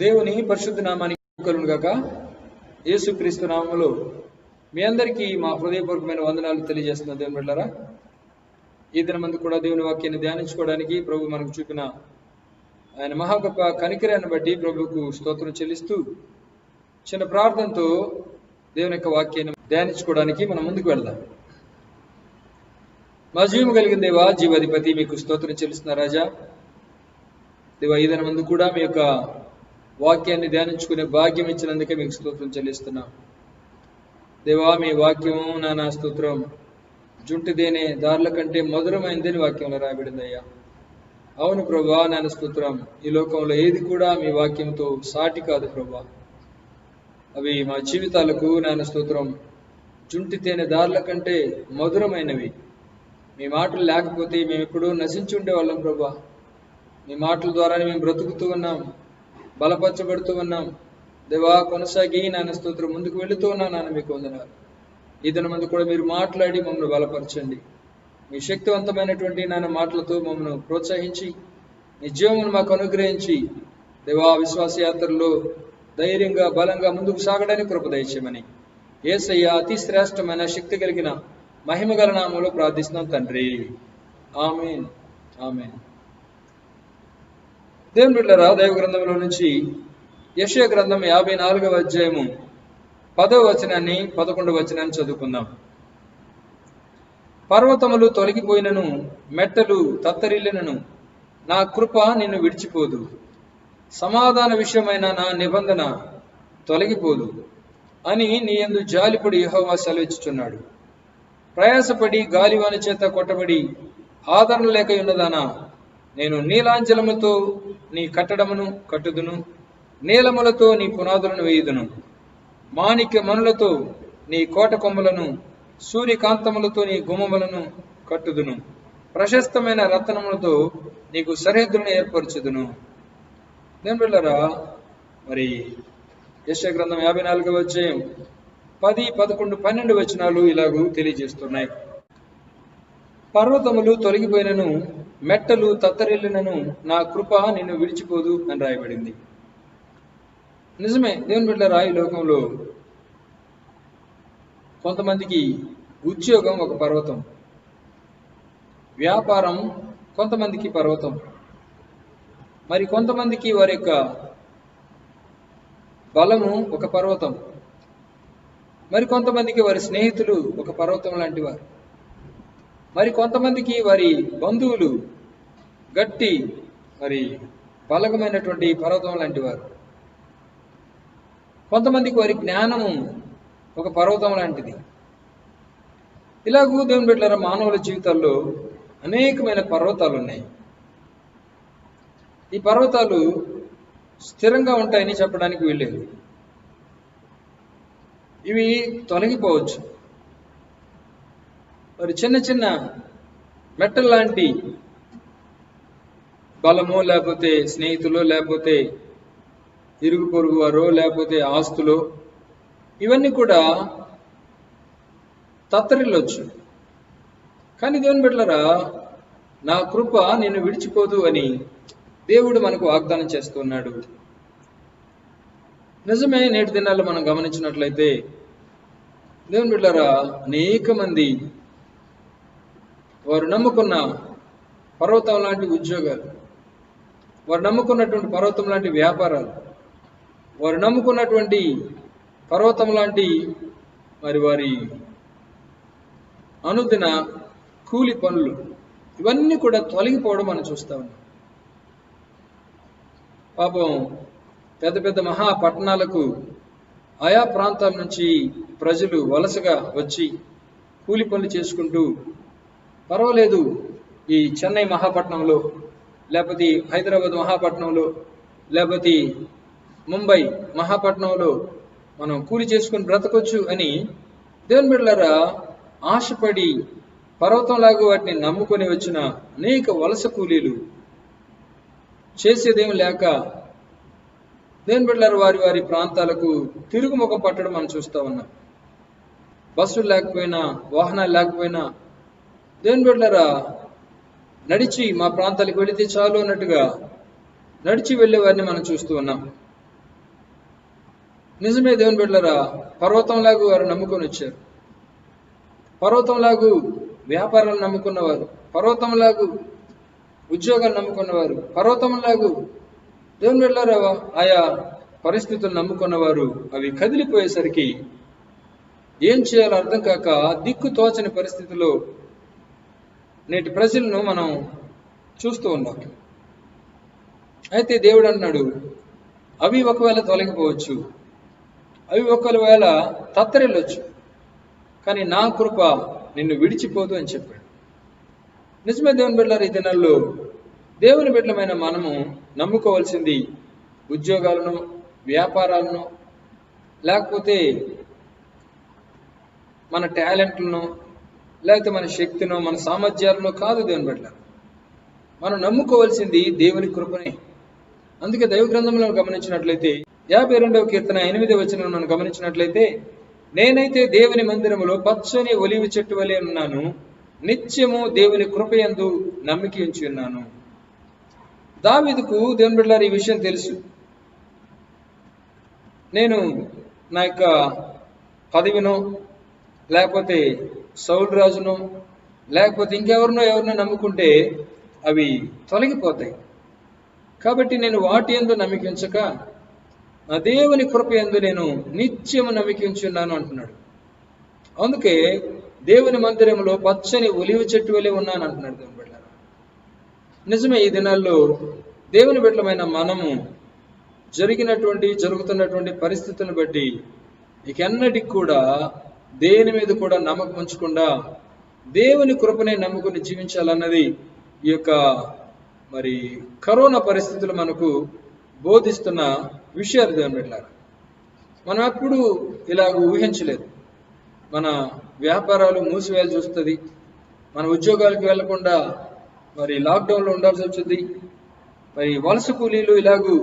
దేవుని పరిశుద్ధ నామానికి కలుగును గాక. యేసుక్రీస్తు నామములో మీ అందరికీ మా హృదయపూర్వకమైన వందనాలు తెలియజేస్తున్న దేవుని బిడ్డలారా, ఈ దినమందు కూడా దేవుని వాక్యాన్ని ధ్యానించుకోవడానికి ప్రభు మనకు చూపిన ఆయన మహా గొప్ప కనికరాన్ని బట్టి ప్రభువుకు స్తోత్రం చెల్లిస్తూ చిన్న ప్రార్థనతో దేవుని యొక్క వాక్యాన్ని ధ్యానించుకోవడానికి మనం ముందుకు వెళ్దాం. మా జీవము కలిగిన దేవా, జీవాధిపతి, మీకు స్తోత్రం చెల్లిస్తున్న రాజా దేవా, ఈ దినమందు కూడా మీ యొక్క వాక్యాన్ని ధ్యానించుకునే భాగ్యం ఇచ్చినందుకే మీకు స్తోత్రం చెల్లిస్తున్నాం. దేవా, మీ వాక్యము నా స్తోత్రం జుంటిదేనే దారుల కంటే మధురమైందని వాక్యంలో రాయబడిందయ్యా. అవును ప్రభా, నాన్న స్తోత్రం, ఈ లోకంలో ఏది కూడా మీ వాక్యంతో సాటి కాదు ప్రభా. అవి మా జీవితాలకు నాన్న స్తోత్రం జుంటితేనే దారుల కంటే మధురమైనవి. మీ మాటలు లేకపోతే మేము ఎప్పుడూ నశించి ఉండేవాళ్ళం ప్రభా. మీ మాటల ద్వారానే మేము బ్రతుకుతూ ఉన్నాం, బలపరచబడుతూ ఉన్నాం దేవా. కొనసాగి నాన్న స్తోత్రం ముందుకు వెళుతూ ఉన్నాం. నాన్న మీకు వందనాలు. ఈ దినమందు కూడా మీరు మాట్లాడి మమ్మల్ని బలపరచండి. మీ శక్తివంతమైనటువంటి నాన్న మాటలతో మమ్మల్ని ప్రోత్సహించి మీ జీవమును మాకు అనుగ్రహించి దేవా, విశ్వాస యాత్రలో ధైర్యంగా బలంగా ముందుకు సాగడానికి కృప దయచేయమని యేసయ్య అతి శ్రేష్టమైన శక్తి కలిగిన మహిమ గల నామములో ప్రార్థిస్తున్నాం తండ్రి. ఆమేన్, ఆమేన్. దేవుని బిడ్డలారా, దైవ గ్రంథంలో నుంచి యెషయా గ్రంథం 54వ అధ్యాయము 10వ వచనాన్ని 11వ వచనాన్ని చదువుకుందాం. పర్వతములు తొలగిపోయినను, మెట్టలు తత్తరిల్లినను, నా కృప నిన్ను విడిచిపోదు. సమాధాన విషయమైన నా నిబంధన తొలగిపోదు అని నీ యందు జాలిపడి యెహోవా సెలవిచ్చుచున్నాడు. ప్రయాసపడి గాలివాని చేత కొట్టబడి ఆదరణ లేక ఉన్నదానా, నేను నీలాంజలముతో నీ కట్టడమును కట్టుదును, నీలములతో నీ పునాదులను వేయుదును, మాణిక్య మనులతో నీ కోట కొమ్మలను, సూర్యకాంతములతో నీ గుమ్మములను కట్టుదును, ప్రశస్తమైన రత్నములతో నీకు సరిహద్దులను ఏర్పరచుదును. నేను బిడ్డలారా, మరి యెషయా గ్రంథం 54వ అధ్యాయం 10, 11, 12 వచనాలు ఇలాగూ తెలియజేస్తున్నాయి. పర్వతములు తొలగిపోయినను, మెట్టలు తత్తరిల్లినను, నా కృప నిన్ను విడిచిపోదు అని రాయబడింది. నిజమే దేవుని బిడ్డలారా, ఈ లోకంలో కొంతమందికి ఉద్యోగం ఒక పర్వతం, వ్యాపారం కొంతమందికి పర్వతం, మరి కొంతమందికి వారి యొక్క బలము ఒక పర్వతం, మరి కొంతమందికి వారి స్నేహితులు ఒక పర్వతం లాంటి వారు, మరి కొంతమందికి వారి బంధువులు గట్టి మరి బలగమైనటువంటి పర్వతం లాంటి వారు, కొంతమందికి వారి జ్ఞానము ఒక పర్వతం లాంటిది. ఇలాగూ దేవుని బిడ్డలారా, మానవుల జీవితాల్లో అనేకమైన పర్వతాలు ఉన్నాయి. ఈ పర్వతాలు స్థిరంగా ఉంటాయని చెప్పడానికి వీల్లేదు. ఇవి తొలగిపోవచ్చు. మరి చిన్న చిన్న మెట్టల్ లాంటి బలమో, లేకపోతే స్నేహితులు, లేకపోతే ఇరుగు పొరుగు వారో, లేకపోతే ఆస్తులు, ఇవన్నీ కూడా తత్తరిల్లొచ్చు. కానీ దేవుని బిడ్డలారా, నా కృప నిన్ను విడిచిపోదు అని దేవుడు మనకు వాగ్దానం చేస్తున్నాడు. నిజమే, నేటి దినాల్లో మనం గమనించినట్లయితే దేవుని బిడ్డలారా, అనేక మంది వారు నమ్ముకున్న పర్వతం లాంటి ఉద్యోగాలు, వారు నమ్ముకున్నటువంటి పర్వతం లాంటి వ్యాపారాలు, వారు నమ్ముకున్నటువంటి పర్వతం లాంటి మరి వారి అనుదిన కూలి పనులు, ఇవన్నీ కూడా తొలగిపోవడం మనం చూస్తా ఉన్నాం. పాపం పెద్ద పెద్ద మహాపట్టణాలకు ఆయా ప్రాంతాల నుంచి ప్రజలు వలసగా వచ్చి కూలి పనులు చేసుకుంటూ, పర్వాలేదు ఈ చెన్నై మహాపట్నంలో, లేకపోతే హైదరాబాద్ మహాపట్నంలో, లేకపోతే ముంబై మహాపట్నంలో మనం కూలి చేసుకుని బ్రతకొచ్చు అని దేవుని బిడ్డలారా ఆశపడి పర్వతంలాగా వాటిని నమ్ముకొని వచ్చిన అనేక వలస కూలీలు చేసేదేమి లేక దేవుని బిడ్డలారా వారి వారి ప్రాంతాలకు తిరుగుముఖం పట్టడం మనం చూస్తూ ఉన్నాం. బస్సులు లేకపోయినా, వాహనాలు లేకపోయినా దేవుని బిడ్డలారా నడిచి మా ప్రాంతాలకు వెళితే చాలు అన్నట్టుగా నడిచి వెళ్ళే వారిని మనం చూస్తూ ఉన్నాం. నిజమే దేవుని బిడ్డలారా, పర్వతంలాగా వారు నమ్ముకొని వచ్చారు. పర్వతంలాగు వ్యాపారాలు నమ్ముకున్నవారు, పర్వతంలాగు ఉద్యోగాలు నమ్ముకున్నవారు, పర్వతంలాగు దేవుని బిడ్డలారా ఆయా పరిస్థితులు నమ్ముకున్నవారు అవి కదిలిపోయేసరికి ఏం చేయాలో అర్థం కాక దిక్కు తోచని పరిస్థితిలో నేటి ప్రజలను మనం చూస్తూ ఉన్నాం. అయితే దేవుడు అన్నాడు, అవి ఒకవేళ తొలగిపోవచ్చు, అవి ఒకవేళ తత్తరిల్లొచ్చు, కానీ నా కృప నిన్ను విడిచిపోదు అని చెప్పాడు. నిజమే దేవుని బిడ్డలారా, ఈ దినాల్లో దేవుని బిడ్డలమైన మనము నమ్ముకోవాల్సింది ఉద్యోగాలను, వ్యాపారాలను, లేకపోతే మన టాలెంట్లను, లేకపోతే మన శక్తినో మన సామర్థ్యాలను కాదు. దేవుని బిడ్డలారా, మనం నమ్ముకోవాల్సింది దేవుని కృపనే. అందుకే దైవ గ్రంథంలో గమనించినట్లయితే 52వ కీర్తన 8వ వచనం మనం గమనించినట్లయితే, నేనైతే దేవుని మందిరములో పచ్చని ఒలివ చెట్టు వలె ఉన్నాను, నిత్యము దేవుని కృపయందు నమ్మిక ఉంచి ఉన్నాను. దావీదుకు దేవుని బిడ్డలారా ఈ విషయం తెలుసు. నేను నా యొక్క పదవినో, లేకపోతే సౌలు రాజునో, లేకపోతే ఇంకెవరినో నమ్ముకుంటే అవి తొలగిపోతాయి. కాబట్టి నేను వాటి యందు నమ్మిక ఉంచక నా దేవుని కృప యందు నేను నిత్యము నమ్మిక ఉంచి ఉన్నాను అంటున్నాడు. అందుకే దేవుని మందిరంలో పచ్చని ఒలివ చెట్టు వలె ఉన్నాను అంటున్నాడు దేవుని బిడ్డలారా. నిజమే, ఈ దినాల్లో దేవుని బిడ్డలమైన మనము జరుగుతున్నటువంటి పరిస్థితులను బట్టి ఇకెన్నటికి కూడా దేని మీద కూడా నమ్మకం ఉంచకుండా దేవుని కృపనే నమ్ముకుని జీవించాలన్నది ఈ యొక్క మరి కరోనా పరిస్థితులు మనకు బోధిస్తున్న విషయాలు దేవుని బిడ్డలారా. మనం ఎప్పుడు ఇలాగ ఊహించలేదు. మన వ్యాపారాలు మూసివేయాల్సి వస్తుంది, మన ఉద్యోగాలకు వెళ్లకుండా మరి లాక్డౌన్లో ఉండాల్సి వచ్చింది, మరి వలస కూలీలు ఇలాగూ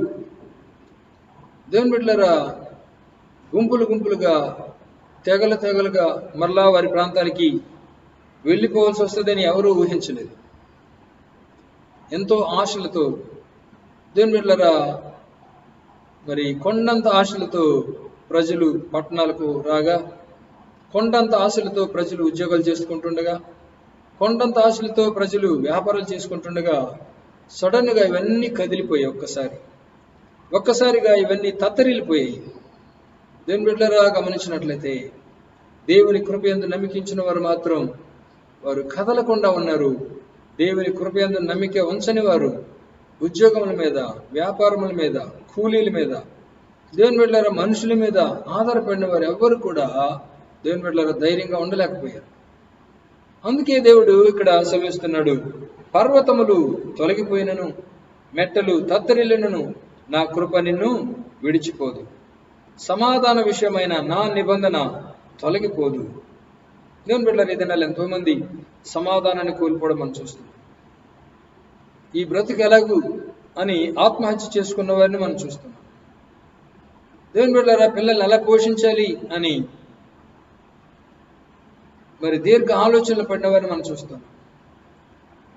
దేవుని బిడ్డలారా గుంపులుగా తెగలుగా మరలా వారి ప్రాంతానికి వెళ్ళిపోవాల్సి వస్తుందని ఎవరూ ఊహించలేదు. ఎంతో ఆశలతో దేవుని బిడ్డలారా మరి కొండంత ఆశలతో ప్రజలు పట్టణాలకు రాగా, కొండంత ఆశలతో ప్రజలు ఉద్యోగాలు చేసుకుంటుండగా, కొండంత ఆశలతో ప్రజలు వ్యాపారాలు చేసుకుంటుండగా సడన్గా ఇవన్నీ కదిలిపోయాయి. ఒక్కసారిగా ఇవన్నీ తత్తరిల్లిపోయాయి. దేవుని బిడ్డలారా గమనించినట్లయితే దేవుని కృపయందు నమ్మికించిన వారు మాత్రం వారు కదలకుండా ఉన్నారు. దేవుని కృపయందు నమ్మిక ఉంచని వారు ఉద్యోగముల మీద, వ్యాపారముల మీద, కూలీల మీద, దేవుని బిడ్డలారా మనుషుల మీద ఆధారపడిన వారు ఎవ్వరు కూడా దేవుని బిడ్డలారా ధైర్యంగా ఉండలేకపోయారు. అందుకే దేవుడు ఇక్కడ సెలవిస్తున్నాడు, పర్వతములు తొలగిపోయినను, మెట్టలు తత్తరిల్లినను, నా కృప నిన్ను విడిచిపోదు, సమాధాన విషయమైన నా నిబంధన తొలగిపోదు. దేవుని బిడ్డలారా ఈ దినాలు ఎంతో మంది సమాధానాన్ని కోల్పోవడం మనం చూస్తున్నాం. ఈ బ్రతుకు ఎలాగు అని ఆత్మహత్య చేసుకున్న వారిని మనం చూస్తున్నాం. దేవుని బిడ్డలారా పిల్లల్ని ఎలా పోషించాలి అని మరి దీర్ఘ ఆలోచనలు పడిన వారిని మనం చూస్తున్నాం.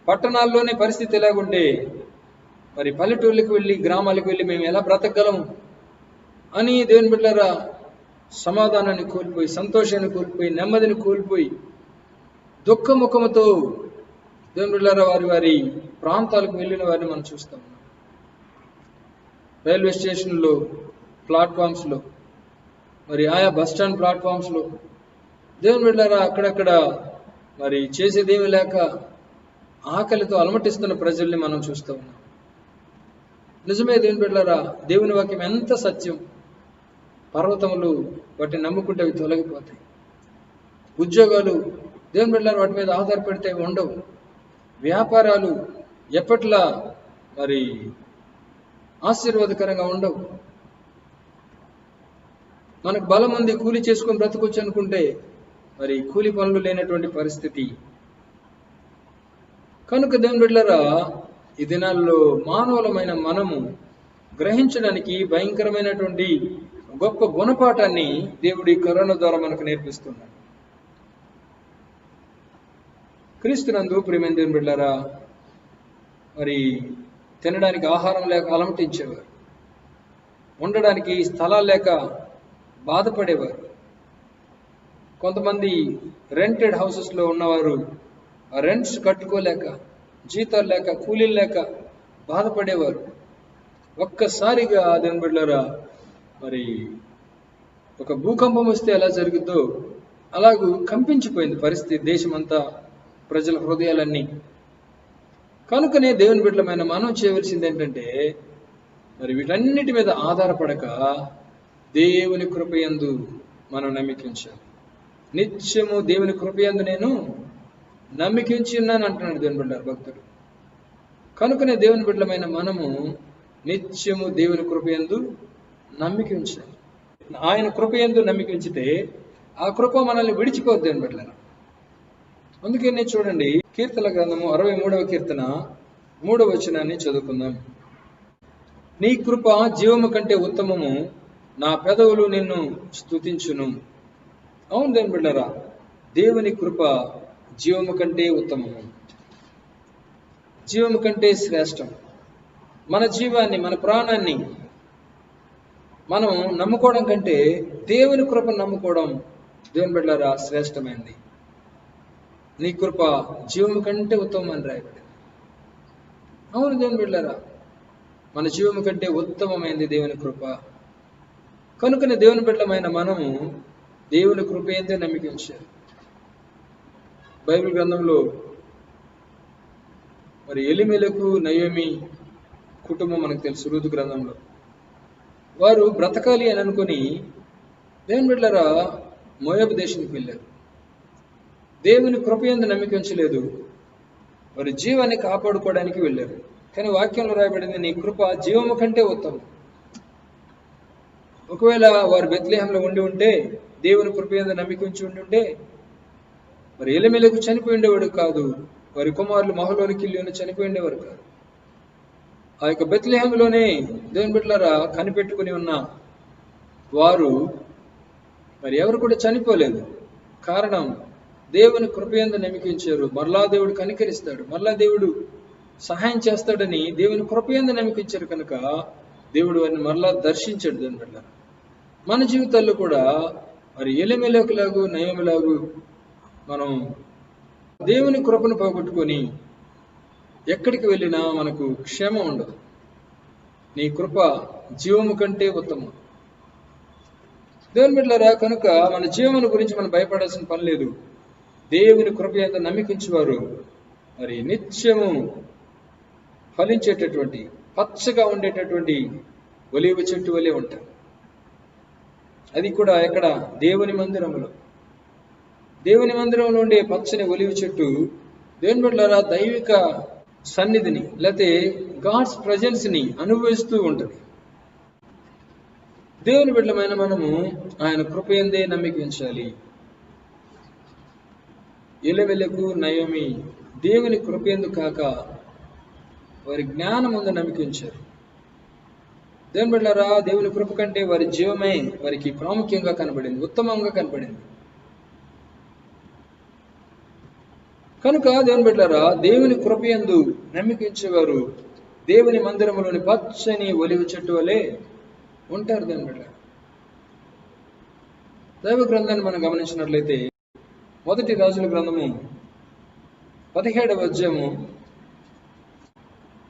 పట్టణాల్లోనే పరిస్థితి ఎలాగుంటే మరి పల్లెటూళ్ళకి వెళ్ళి, గ్రామాలకు వెళ్ళి మేము ఎలా బ్రతకగలము అని దేవుని బిడ్డలారా సమాధానాన్ని కోల్పోయి, సంతోషాన్ని కోల్పోయి, నెమ్మదిని కోల్పోయి, దుఃఖముఖముతో దేవుని బిడ్డలారా వారి ప్రాంతాలకు వెళ్ళిన వారిని మనం చూస్తాం. రైల్వే స్టేషన్లో, ప్లాట్ఫామ్స్లో, మరి ఆయా బస్టాండ్ ప్లాట్ఫామ్స్లో దేవుని బిడ్డలారా అక్కడక్కడ మరి చేసేదేమీ లేక ఆకలితో అలమటిస్తున్న ప్రజల్ని మనం చూస్తూ ఉన్నాం. నిజమే దేవుని బిడ్డలారా, దేవుని వాక్యం ఎంత సత్యం. పర్వతములు వాటిని నమ్ముకుంటే అవి తొలగిపోతాయి. ఉద్యోగాలు దేవుని బిడ్డలారా వాటి మీద ఆధారపడితే అవి ఉండవు. వ్యాపారాలు ఎప్పట్లా మరి ఆశీర్వాదకరంగా ఉండవు. మనకు బలం ఉంది, కూలి చేసుకొని బ్రతకొచ్చు అనుకుంటే మరి కూలి పనులు లేనటువంటి పరిస్థితి. కనుక దేవుని బిడ్డలారా ఈ దినాల్లో మానవులమైన మనము గ్రహించడానికి భయంకరమైనటువంటి గొప్ప గుణపాఠాన్ని దేవుడి కరోనా ద్వారా మనకు నేర్పిస్తున్నాడు. క్రీస్తునందు ప్రియమైన దేవుని బిడ్డలారా, మరి తినడానికి ఆహారం లేక అలమటించేవారు, ఉండడానికి స్థలాలు లేక బాధపడేవారు. కొంతమంది రెంటెడ్ హౌసెస్లో ఉన్నవారు ఆ రెంట్స్ కట్టుకోలేక, జీతాలు లేక, కూలీలు లేక బాధపడేవారు. ఒక్కసారిగా దేవుని బిడ్డలారా, మరి ఒక భూకంపం వస్తే ఎలా జరుగుద్దో అలాగూ కంపించిపోయింది పరిస్థితి, దేశమంతా, ప్రజల హృదయాలన్నీ. కనుకనే దేవుని బిడ్డలమైన మనం చేయవలసింది ఏంటంటే, మరి వీటన్నిటి మీద ఆధారపడక దేవుని కృపయందు మనం నమ్మికించాలి. నిత్యము దేవుని కృపయందు నేను నమ్మికించి ఉన్నాను అంటున్నాడు దేవుని బిడ్డలారా భక్తుడు. కనుకనే దేవుని బిడ్డలమైన మనము నిత్యము దేవుని కృపయందు నమ్మికించాలి. ఆయన కృపయందు నమ్మికించితే ఆ కృప మనల్ని విడిచిపోద్ది దేవుని బిడ్డలారా. అందుకనే చూడండి, కీర్తన గ్రంథము 63వ కీర్తన 3వ వచనాన్ని చదువుకుందాం. నీ కృప జీవము కంటే ఉత్తమము, నా పెదవులు నిన్ను స్తుతించును. అవును దేవుని బిడ్డలారా, దేవుని కృప జీవము కంటే ఉత్తమము, జీవము కంటే శ్రేష్టం. మన జీవాన్ని, మన ప్రాణాన్ని మనం నమ్ముకోవడం కంటే దేవుని కృపను నమ్ముకోవడం దేవుని బిడ్డలారా శ్రేష్టమైంది. నీ కృప జీవము కంటే ఉత్తమం అని రాయబడింది. అవును దేవుని బిడ్డలారా, మన జీవము కంటే ఉత్తమమైంది దేవుని కృప. కనుకనే దేవుని బిడ్డలమైన మనము దేవుని కృప ఏందో నమ్మికించాలి. బైబిల్ గ్రంథంలో మరి ఎలిమెలకు నయోమి కుటుంబం మనకు తెలుసు. రూతు గ్రంథంలో వారు బ్రతకాలి అని అనుకుని దేవుని బిడ్డలారా మోయాబు దేశానికి వెళ్ళారు. దేవుని కృపయందు నమ్మిక ఉంచలేదు, వారి జీవాన్ని కాపాడుకోవడానికి వెళ్ళారు. కానీ వాక్యంలో రాయబడింది, నీ కృప జీవము కంటే ఉత్తమం. ఒకవేళ వారు బెత్లెహేంలో ఉండి ఉంటే, దేవుని కృపయందు నమ్మిక ఉంచి ఉండి ఉంటే, మరి ఎలిమెలకు చనిపోయి ఉండేవాడు కాదు, వారి కుమారులు మహలోనికిల్లిని చనిపోయి ఉండేవారు కాదు. ఆ యొక్క బెత్లెహేంలోనే దేవుని బిడ్డలారా కనిపెట్టుకుని ఉన్న వారు మరి ఎవరు కూడా చనిపోలేదు. కారణం, దేవుని కృపయందు నమ్మికించారు. మరలా దేవుడు కనికరిస్తాడు, మరలా దేవుడు సహాయం చేస్తాడని దేవుని కృపయందు నమ్మికించారు. కనుక దేవుడు వారిని మరలా దర్శించాడు. దేవుని బిడ్డలారా, మన జీవితాల్లో కూడా మరి ఎలిమెలకులాగు నయోమిలాగు మనం దేవుని కృపను పోగొట్టుకొని ఎక్కడికి వెళ్ళినా మనకు క్షేమం ఉండదు. నీ కృప జీవము కంటే ఉత్తమం. దేవుని బిడ్డలారా, కనుక మన జీవమును గురించి మనం భయపడాల్సిన పని లేదు. దేవుని కృప యందు నమ్మికించేవారు మరి నిత్యము ఫలించేటటువంటి, పచ్చగా ఉండేటటువంటి ఒలీవ చెట్టు వలె ఉంటారు. అది కూడా ఎక్కడ? దేవుని మందిరంలో. దేవుని మందిరంలో ఉండే పచ్చని ఒలీవ చెట్టు దేవుని బిడ్డలారా దైవిక సన్నిధిని, లేకపోతే గాడ్స్ ప్రజెన్స్ ని అనుభవిస్తూ ఉంటుంది. దేవుని బిడ్డలమైన మనము ఆయన కృపయందే నమ్మికించాలి. ఎలిమెలకు నయోమి దేవుని కృపయందు కాక వారి జ్ఞానం ముందు నమ్మికించారు. దేవుని బిడ్డలారా, దేవుని కృప కంటే వారి జీవమే వారికి ప్రాముఖ్యంగా కనబడింది, ఉత్తమంగా కనబడింది. కనుక దేవుని బిడ్డలారా, దేవుని కృపయందు నమ్మికించేవారు దేవుని మందిరంలోని పచ్చని ఒలివ చెట్టు వలె ఉంటారు. దేవుని బిడ్డలారా, దైవ గ్రంథాన్ని మనం గమనించినట్లయితే మొదటి రాజుల గ్రంథము 17వ అధ్యాయము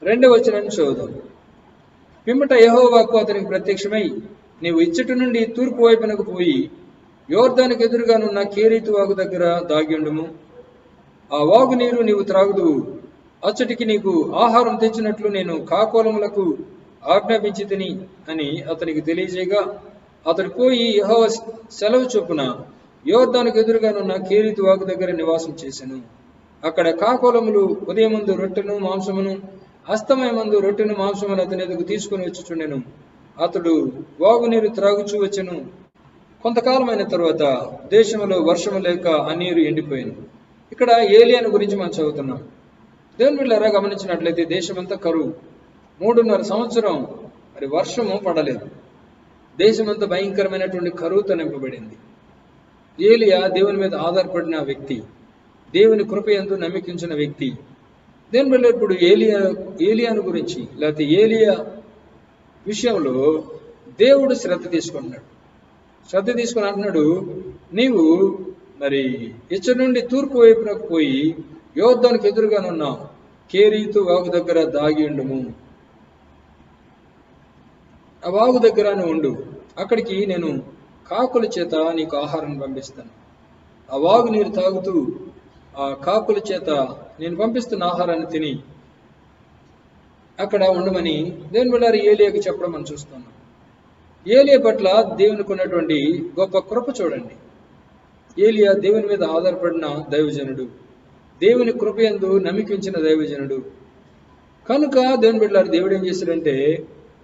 2వ వచనాన్ని చదువుదాం. పిమ్మట యెహోవాకు అతనికి ప్రత్యక్షమై, నీవు ఇచ్చటి నుండి తూర్పు వైపునకు పోయి యోర్దానికి ఎదురుగానున్న కేరీతు వాగు దగ్గర దాగిండుము. ఆ వాగు నీరు నీవు త్రాగుదువు. అచ్చటికి నీకు ఆహారం తెచ్చినట్లు నేను కాకోలములకు ఆజ్ఞాపించి తిని అని అతనికి తెలియజేయగా, అతడు పోయి యెహోవా సెలవు చొప్పున యోర్దానికి ఎదురుగానున్న కేరీతు వాగు దగ్గర నివాసం చేసెను. అక్కడ కాకోలములు ఉదయమందు రొట్టెను మాంసమును, అస్తమయమందు రొట్టెను మాంసమును అతని ఎదుగు తీసుకుని వచ్చుచుండెను. అతడు వాగు నీరు త్రాగుచూ వచ్చెను. కొంతకాలమైన తరువాత దేశంలో వర్షము లేక ఆ నీరు ఎండిపోయింది. ఇక్కడ ఏలియాను గురించి మనం చదువుతున్నాం. దేవుని బిడ్డలారా, గమనించినట్లయితే దేశమంతా కరువు, 3.5 సంవత్సరం మరి వర్షము పడలేదు. దేశమంతా భయంకరమైనటువంటి కరువుతో నింపబడింది. ఏలియా దేవుని మీద ఆధారపడిన వ్యక్తి, దేవుని కృపయందు నమ్మికించిన వ్యక్తి. దేవుని బిడ్డలారా, ఇప్పుడు ఏలియాను గురించి, లేకపోతే ఏలియా విషయంలో దేవుడు శ్రద్ధ తీసుకుంటున్నాడు. శ్రద్ధ తీసుకుని అంటున్నాడు, నీవు మరి ఇచ్చటి నుండి తూర్పు వైపునకు పోయి యోర్దానుకు ఎదురుగానున్న కేరీతు వాగు దగ్గర దాగి ఉండుము. ఆ వాగు దగ్గర ఉండు, అక్కడికి నేను కాకుల చేత నీకు ఆహారం పంపిస్తాను. ఆ వాగు నీరు తాగుతూ ఆ కాకుల చేత నేను పంపిస్తున్న ఆహారాన్ని తిని అక్కడ ఉండమని దేవుని బిడ్డలారా ఏలీయాకి చెప్పడం మనం చూస్తున్నాం. ఏలీయా పట్ల దేవునికి ఉన్నటువంటి గొప్ప కృప చూడండి. ఏలీయా దేవుని మీద ఆధారపడిన దైవజనుడు, దేవుని కృపయందు నమ్మికించిన దైవజనుడు కనుక దేవుని బిడ్డలారా దేవుడు ఏం చేశాడంటే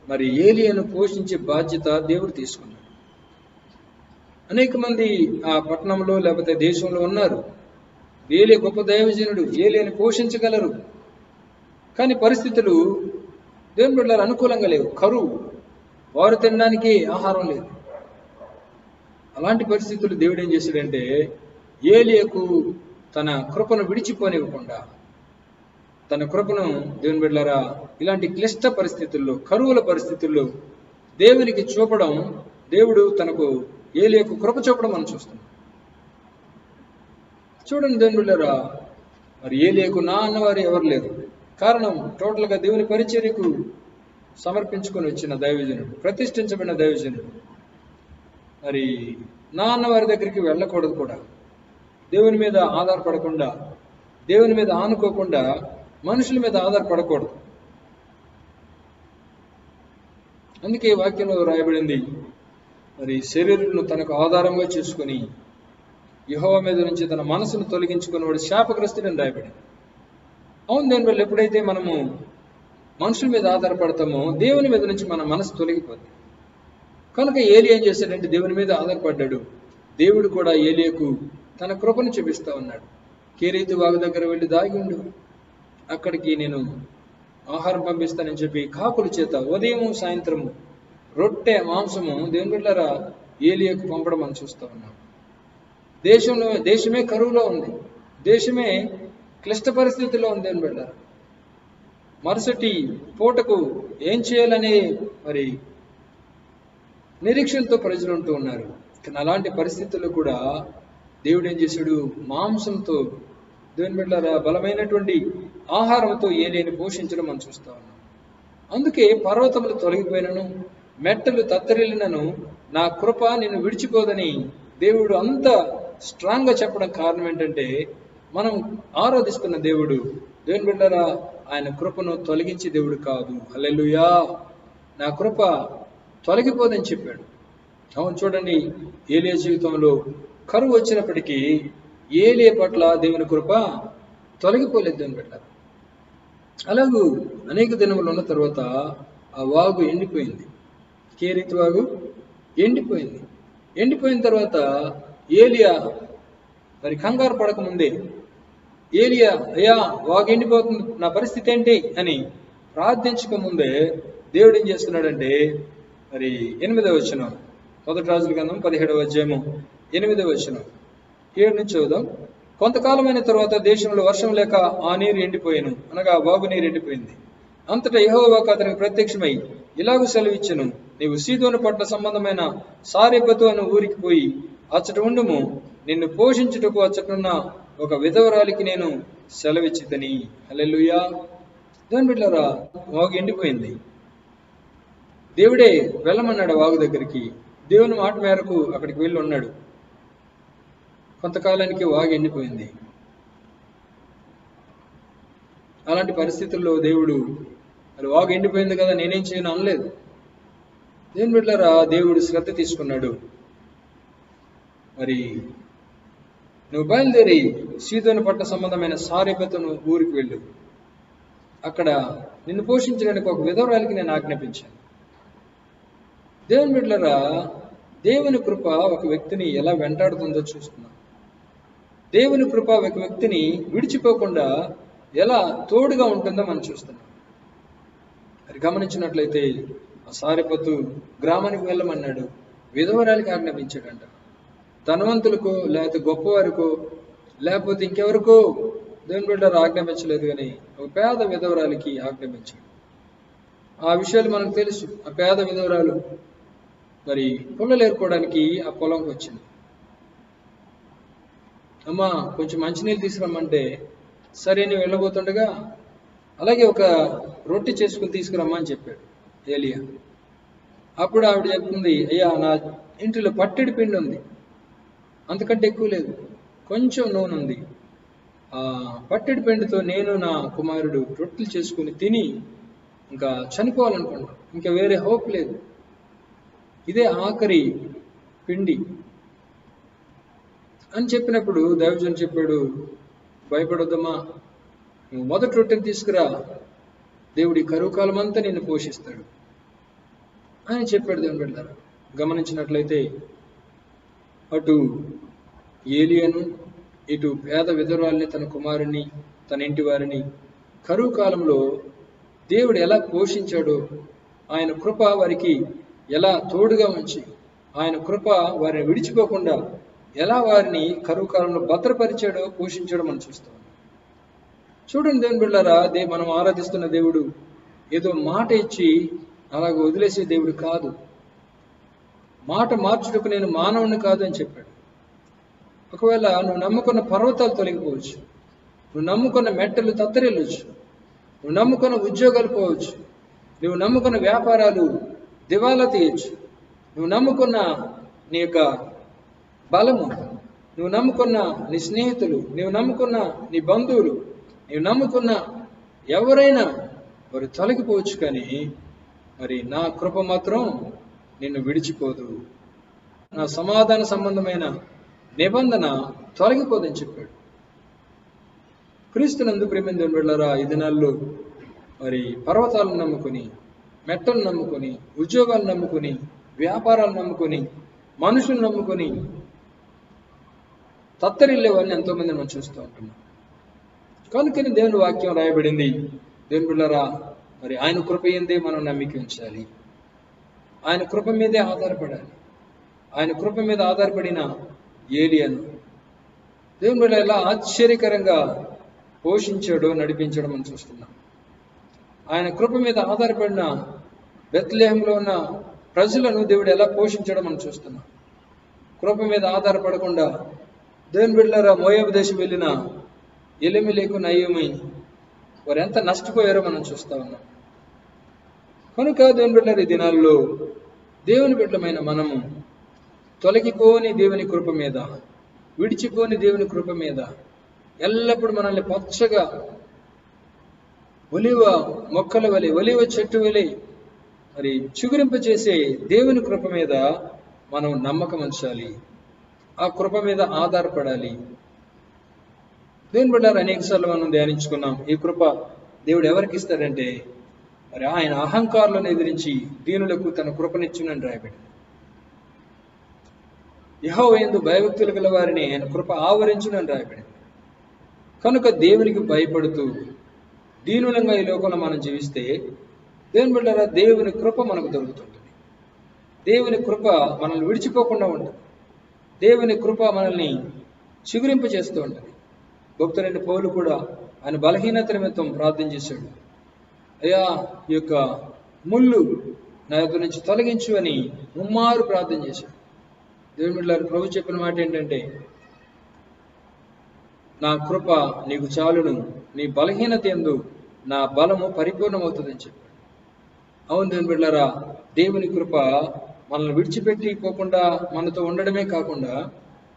మరి ఏలీయాను పోషించే బాధ్యత దేవుడు తీసుకున్నాడు. అనేక మంది ఆ పట్టణంలో లేకపోతే దేశంలో ఉన్నారు. ఏలీయా గొప్ప దైవజనుడు, ఏలీయాను పోషించగలరు. కానీ పరిస్థితులు దేవుని బిడ్డలారా అనుకూలంగా లేవు. కరువు, వారు తినడానికి ఆహారం లేదు. అలాంటి పరిస్థితులు దేవుడు ఏం చేశాడంటే ఏలీయాకు తన కృపను విడిచిపోనివ్వకుండా, తన కృపను దేవుని బిడ్డలారా ఇలాంటి క్లిష్ట పరిస్థితుల్లో, కరువుల పరిస్థితుల్లో దేవునికి చూపడం, దేవుడు తనకు ఏలీయాకు కృప చూపడం మనం చూస్తున్నాం. చూడండి దేవుని బిడ్డలారా, మరి ఏలీయాకు నా అన్నవారు ఎవరు లేరు. కారణం టోటల్గా దేవుని పరిచర్యకు సమర్పించుకొని వచ్చిన దైవజనుడు, ప్రతిష్ఠించబడిన దైవజనుడు. మరి నా అన్నవారి దగ్గరికి వెళ్ళకూడదు కూడా. దేవుని మీద ఆధారపడకుండా, దేవుని మీద ఆనుకోకుండా మనుషుల మీద ఆధారపడకూడదు. అందుకే వాక్యంలో రాయబడింది, మరి శరీరులను తనకు ఆధారంగా చేసుకొని యెహోవా మీద నుంచి తన మనసును తొలగించుకుని వాడు శాపగ్రస్తుడని రాయబడింది. అవును, దేని వల్ల ఎప్పుడైతే మనము మనుషుల మీద ఆధారపడతామో దేవుని మీద నుంచి మన మనసు తొలగిపోతుంది. కనుక ఏలీయా ఏం చేశాడంటే దేవుని మీద ఆధారపడ్డాడు. దేవుడు కూడా ఏలీయాకు తన కృపను చూపిస్తా ఉన్నాడు. కేరీతు వాగు దగ్గర వెళ్ళి దాగి ఉండు, అక్కడికి నేను ఆహారం పంపిస్తానని చెప్పి కాకుల చేత ఉదయం సాయంత్రము రొట్టె మాంసము దేవుని బిడ్డలారా ఏలీయాకు పంపడం మనం చూస్తూ ఉన్నాం. దేశమే కరువులో ఉంది, దేశమే క్లిష్ట పరిస్థితుల్లో ఉంది దేవుని బిడ్డలారా. మరుసటి పూటకు ఏం చేయాలనే మరి నిరీక్షణతో ప్రజలు ఉంటూ ఉన్నారు. కానీ అలాంటి పరిస్థితుల్లో కూడా దేవుడు ఏం చేశాడు, మాంసంతో దేవుని బిడ్డలారా బలమైనటువంటి ఆహారంతో ఏలీయాను పోషించడం మనం చూస్తా ఉన్నాం. అందుకే పర్వతములు తొలగిపోయినను, మెట్టలు తత్తరిల్లినను నా కృప నిన్ను విడిచిపోదని దేవుడు అంత స్ట్రాంగ్ గా చెప్పడం కారణం ఏంటంటే, మనం ఆరాధిస్తున్న దేవుడు దేవుని బిడ్డలారా ఆయన కృపను తొలగించే దేవుడు కాదు. హల్లెలూయా, నా కృప తొలగిపోదని చెప్పాడు. అవును, చూడండి ఏలీయా జీవితంలో కరువు వచ్చినప్పటికీ ఏలీయా పట్ల దేవుని కృప తొలగిపోలేదు దేవుని బిడ్డలారా. అలాగూ అనేక దినములు ఉన్న తర్వాత ఆ వాగు ఎండిపోయింది, కేరీతు వాగు ఎండిపోయింది. ఎండిపోయిన తర్వాత ఏలీయా మరి కంగారు పడకముందే, ఏలీయా అయ్యా వాగు ఎండిపోతుంది, నా పరిస్థితి ఏంటి అని ప్రార్థించక ముందే దేవుడు ఏం చేస్తున్నాడంటే మరి 8వ వచనం, 1 రాజుల గ్రంథం 17వ అధ్యాయము 8వ వచనం 7 నుంచి చదువుదాం. కొంతకాలమైన తర్వాత దేశంలో వర్షం లేక ఆ నీరు ఎండిపోయాను, అనగా వాగు నీరు ఎండిపోయింది. అంతటా యెహోవా అతనికి ప్రత్యక్షమై ఇలాగూ సెలవిచ్చెను, నీవు సీదోను పట్ల సంబంధమైన సారెపతు అను ఊరికి పోయి అచ్చట ఉండుము, నిన్ను పోషించుటకు అచ్చటున్న ఒక విధవరాలికి నేను సెలవిచ్చితని. హల్లెలూయా. దేవుని బిడ్డలారా వాగు ఎండిపోయింది. దేవుడే వెళ్ళమన్నాడు వాగు దగ్గరికి. దేవుని మాట మేరకు అక్కడికి వెళ్ళి ఉన్నాడు. కొంతకాలానికి వాగు ఎండిపోయింది. అలాంటి పరిస్థితుల్లో దేవుడు మరి వాగు ఎండిపోయింది కదా నేనేం చేయను అనలేదు. దేవుని బిడ్డలారా దేవుడు శ్రద్ధ తీసుకున్నాడు. మరి నువ్వు బయలుదేరి సీదోను పట్ల సంబంధమైన సారెపతును ఊరికి వెళ్ళు, అక్కడ నిన్ను పోషించడానికి ఒక విధవరాలికి నేను ఆజ్ఞాపించాను. దేవుని బిడ్డలారా దేవుని కృప ఒక వ్యక్తిని ఎలా వెంటాడుతుందో చూస్తున్నాం. దేవుని కృప ఒక వ్యక్తిని విడిచిపోకుండా ఎలా తోడుగా ఉంటుందో మనం చూస్తున్నాం. అది గమనించినట్లయితే ఆ సారెపతు గ్రామానికి వెళ్ళమన్నాడు, విధవరాలికి ఆజ్ఞాపించాడంట. ధనవంతులకు లేకపోతే గొప్పవారికో లేకపోతే ఇంకెవరికో దేవుని బిడ్డలారా ఆజ్ఞాపించలేదు, కానీ ఒక పేద విధవరాలికి ఆజ్ఞాపించాడు. ఆ విషయాలు మనకు తెలుసు. ఆ పేద విధవరాలు మరి పుల్లలు ఏరుకోవడానికి ఆ పొలంకి వచ్చింది. అమ్మా కొంచెం మంచినీళ్ళు తీసుకురమ్మంటే సరే అని వెళ్ళబోతుండగా అలాగే ఒక రొట్టె చేసుకుని తీసుకురమ్మా అని చెప్పాడు ఏలియా. అప్పుడు ఆవిడ చెప్తుంది, అయ్యా నా ఇంటిలో పట్టెడి పిండి ఉంది, అంతకంటే ఎక్కువ లేదు, కొంచెం నూనె ఉంది, ఆ పట్టెడి పిండితో నేను నా కుమారుడు రొట్టెలు చేసుకుని తిని ఇంకా చనిపోవాలనుకుంటాం, ఇంకా వేరే హోప్ లేదు, ఇదే ఆఖరి పిండి అని చెప్పినప్పుడు దైవజన్ చెప్పాడు, భయపడొద్దమ్మా, నువ్వు మొదటి రొట్టెని తీసుకురా, దేవుడి కరువు కాలం అంతా నిన్ను పోషిస్తాడు అని చెప్పాడు. దేవుని బిడ్డలారా, గమనించినట్లయితే అటు ఏలియాను ఇటు పేద విధవరాల్ని, తన కుమారుణ్ణి, తన ఇంటి వారిని కరువు కాలంలో దేవుడు ఎలా పోషించాడో, ఆయన కృప వారికి ఎలా తోడుగా ఉంచి, ఆయన కృప వారిని విడిచిపోకుండా ఎలా వారిని కరువు కాలంలో భద్రపరిచాడో, పోషించాడో మనం చూస్తాం. చూడండి దేవుని బిడ్డలారా, మనం ఆరాధిస్తున్న దేవుడు ఏదో మాట ఇచ్చి అలాగ వదిలేసే దేవుడు కాదు. మాట మార్చుటకు నేను మానవుని కాదు అని చెప్పాడు. ఒకవేళ నువ్వు నమ్ముకున్న పర్వతాలు తొలగిపోవచ్చు, నువ్వు నమ్ముకున్న మెట్టలు తత్తరిల్లొచ్చు, నువ్వు నమ్ముకున్న ఉద్యోగాలు పోవచ్చు, నువ్వు నమ్ముకున్న వ్యాపారాలు దివాలా తీయచ్చు, నువ్వు నమ్ముకున్న నీ యొక్క బలము, నువ్వు నమ్ముకున్న నీ స్నేహితులు, నువ్వు నమ్ముకున్న నీ బంధువులు, నువ్వు నమ్ముకున్న ఎవరైనా వారు తొలగిపోవచ్చు, కానీ మరి నా కృప మాత్రం నిన్ను విడిచిపోదు, నా సమాధాన సంబంధమైన నిబంధన తొలగిపోదని చెప్పాడు. క్రీస్తునందు ప్రియమైన దేవుని బిడ్డలారా, ఈ దినాల్లో మరి పర్వతాలను నమ్ముకొని, మెట్టలు నమ్ముకొని, ఉద్యోగాలు నమ్ముకొని, వ్యాపారాలు నమ్ముకొని, మనుషులు నమ్ముకొని తత్తరిల్లే వారిని ఎంతో మందిని మనం చూస్తూ ఉంటున్నాం. కనుకని దేవుని వాక్యం రాయబడింది, దేవుని బిడ్డలారా, మరి ఆయన కృప ఏందే మనం నమ్మిక ఉంచాలి, ఆయన కృప మీదే ఆధారపడాలి. ఆయన కృప మీద ఆధారపడిన ఏలియాను దేవుని బిడ్డ ఎలా ఆశ్చర్యకరంగా పోషించాడో, నడిపించాడో మనం చూస్తున్నాం. ఆయన కృప మీద ఆధారపడిన బెత్లెహేములో ఉన్న ప్రజలను దేవుడు ఎలా పోషించాడో మనం చూస్తున్నాం. కృప మీద ఆధారపడకుండా దేవుని బిడ్డలారా, మోయాబు దేశం వెళ్ళిన ఎలిమెలెకు నయోమి వారు ఎంత నష్టపోయారో మనం చూస్తా ఉన్నాం. కనుక దేవుని బిడ్డలారా, ఈ దినాల్లో దేవుని బిడ్డలమైన మనము తొలగిపోని దేవుని కృప మీద, విడిచిపోని దేవుని కృప మీద ఎల్లప్పుడూ మనల్ని పచ్చగా ఒలివ మొక్కల వలె, ఒలివ చెట్టు వలె మరి చిగురింపచేసే దేవుని కృప మీద మనం నమ్మకం ఉంచాలి, ఆ కృప మీద ఆధారపడాలి. దేవుని బిడ్డలారా, అనేక సార్లు మనం ధ్యానించుకున్నాం, ఈ కృప దేవుడు ఎవరికి ఇస్తాడంటే మరి ఆయన అహంకారులను ఎదిరించి దీనులకు తన కృపనిచ్చునని రాయబడింది. యెహోవా యందు భయభక్తులు గల వారిని ఆయన కృప ఆవరించునని రాయబడింది. కనుక దేవునికి భయపడుతూ దీనులంగా ఈ లోకంలో మనం జీవిస్తే దేవుని బిడ్డలారా, దేవుని కృప మనకు దొరుకుతుంటుంది. దేవుని కృప మనల్ని విడిచిపోకుండా ఉంటుంది. దేవుని కృప మనల్ని చిగురింప చేస్తూ ఉంటుంది. భక్తులైన పౌలు కూడా ఆయన బలహీనత నిమిత్తం ప్రార్థన చేశాడు, అయ్యా ఈ యొక్క ముళ్ళు నా యొద్ద నుంచి తొలగించు అని ముమ్మారు ప్రార్థన చేశాడు. దేవుని బిడ్డలారా, ప్రభు చెప్పిన మాట ఏంటంటే, నా కృప నీకు చాలును, నీ బలహీనత యందు నా బలము పరిపూర్ణమవుతుందని చెప్పాడు. అవును దేవుని బిడ్డలారా, దేవుని కృప మనల్ని విడిచిపెట్టి పోకుండా మనతో ఉండడమే కాకుండా,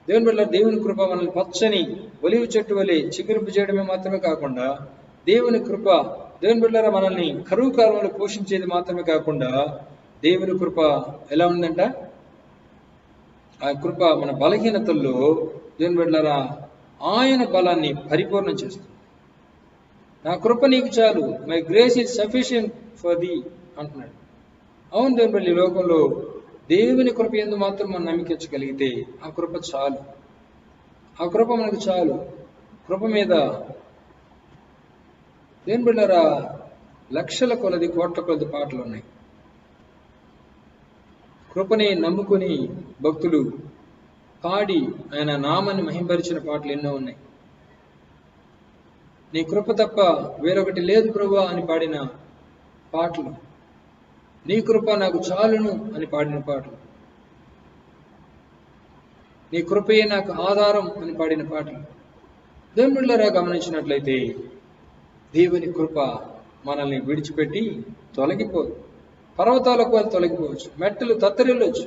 దేవుని బిడ్డలారా, దేవుని కృప మనల్ని పచ్చని ఒలివ చెట్టు వలె చిగురింపు చేయడమే మాత్రమే కాకుండా, దేవుని కృప దేవుని బిడ్డలారా మనల్ని కరువు కాలంలో పోషించేది మాత్రమే కాకుండా, దేవుని కృప ఎలా ఉందంట, ఆ కృప మన బలహీనతల్లో దేవుని బిడ్డలారా ఆయన బలాన్ని పరిపూర్ణం చేస్తుంది. నా కృప నీకు చాలు, my grace is sufficient for the అంటున్నాడు. అవును దేవుని బిడ్డలారా, ఈ లోకంలో దేవుని కృప యందు మాత్రం మనం నమ్మికించగలిగితే ఆ కృప చాలు, ఆ కృప మనకు చాలు. కృప మీద దేవుని బిడ్డలారా లక్షల కొలది, కోట్ల కొలది పాటలు ఉన్నాయి. కృపని నమ్ముకుని భక్తులు పాడి ఆయన నామాన్ని మహింపరిచిన పాటలు ఎన్నో ఉన్నాయి. నీ కృప తప్ప వేరొకటి లేదు ప్రభువా అని పాడిన పాటలు, నీ కృప నాకు చాలును అని పాడిన పాటలు, నీ కృపయే నాకు ఆధారం అని పాడిన పాటలు. దేవుని బిడ్డలారా గమనించినట్లయితే దేవుని కృప మనల్ని విడిచిపెట్టి తొలగిపోదు. పర్వతాలకు వాళ్ళు తొలగిపోవచ్చు, మెట్టలు తత్తరిల్లొచ్చు,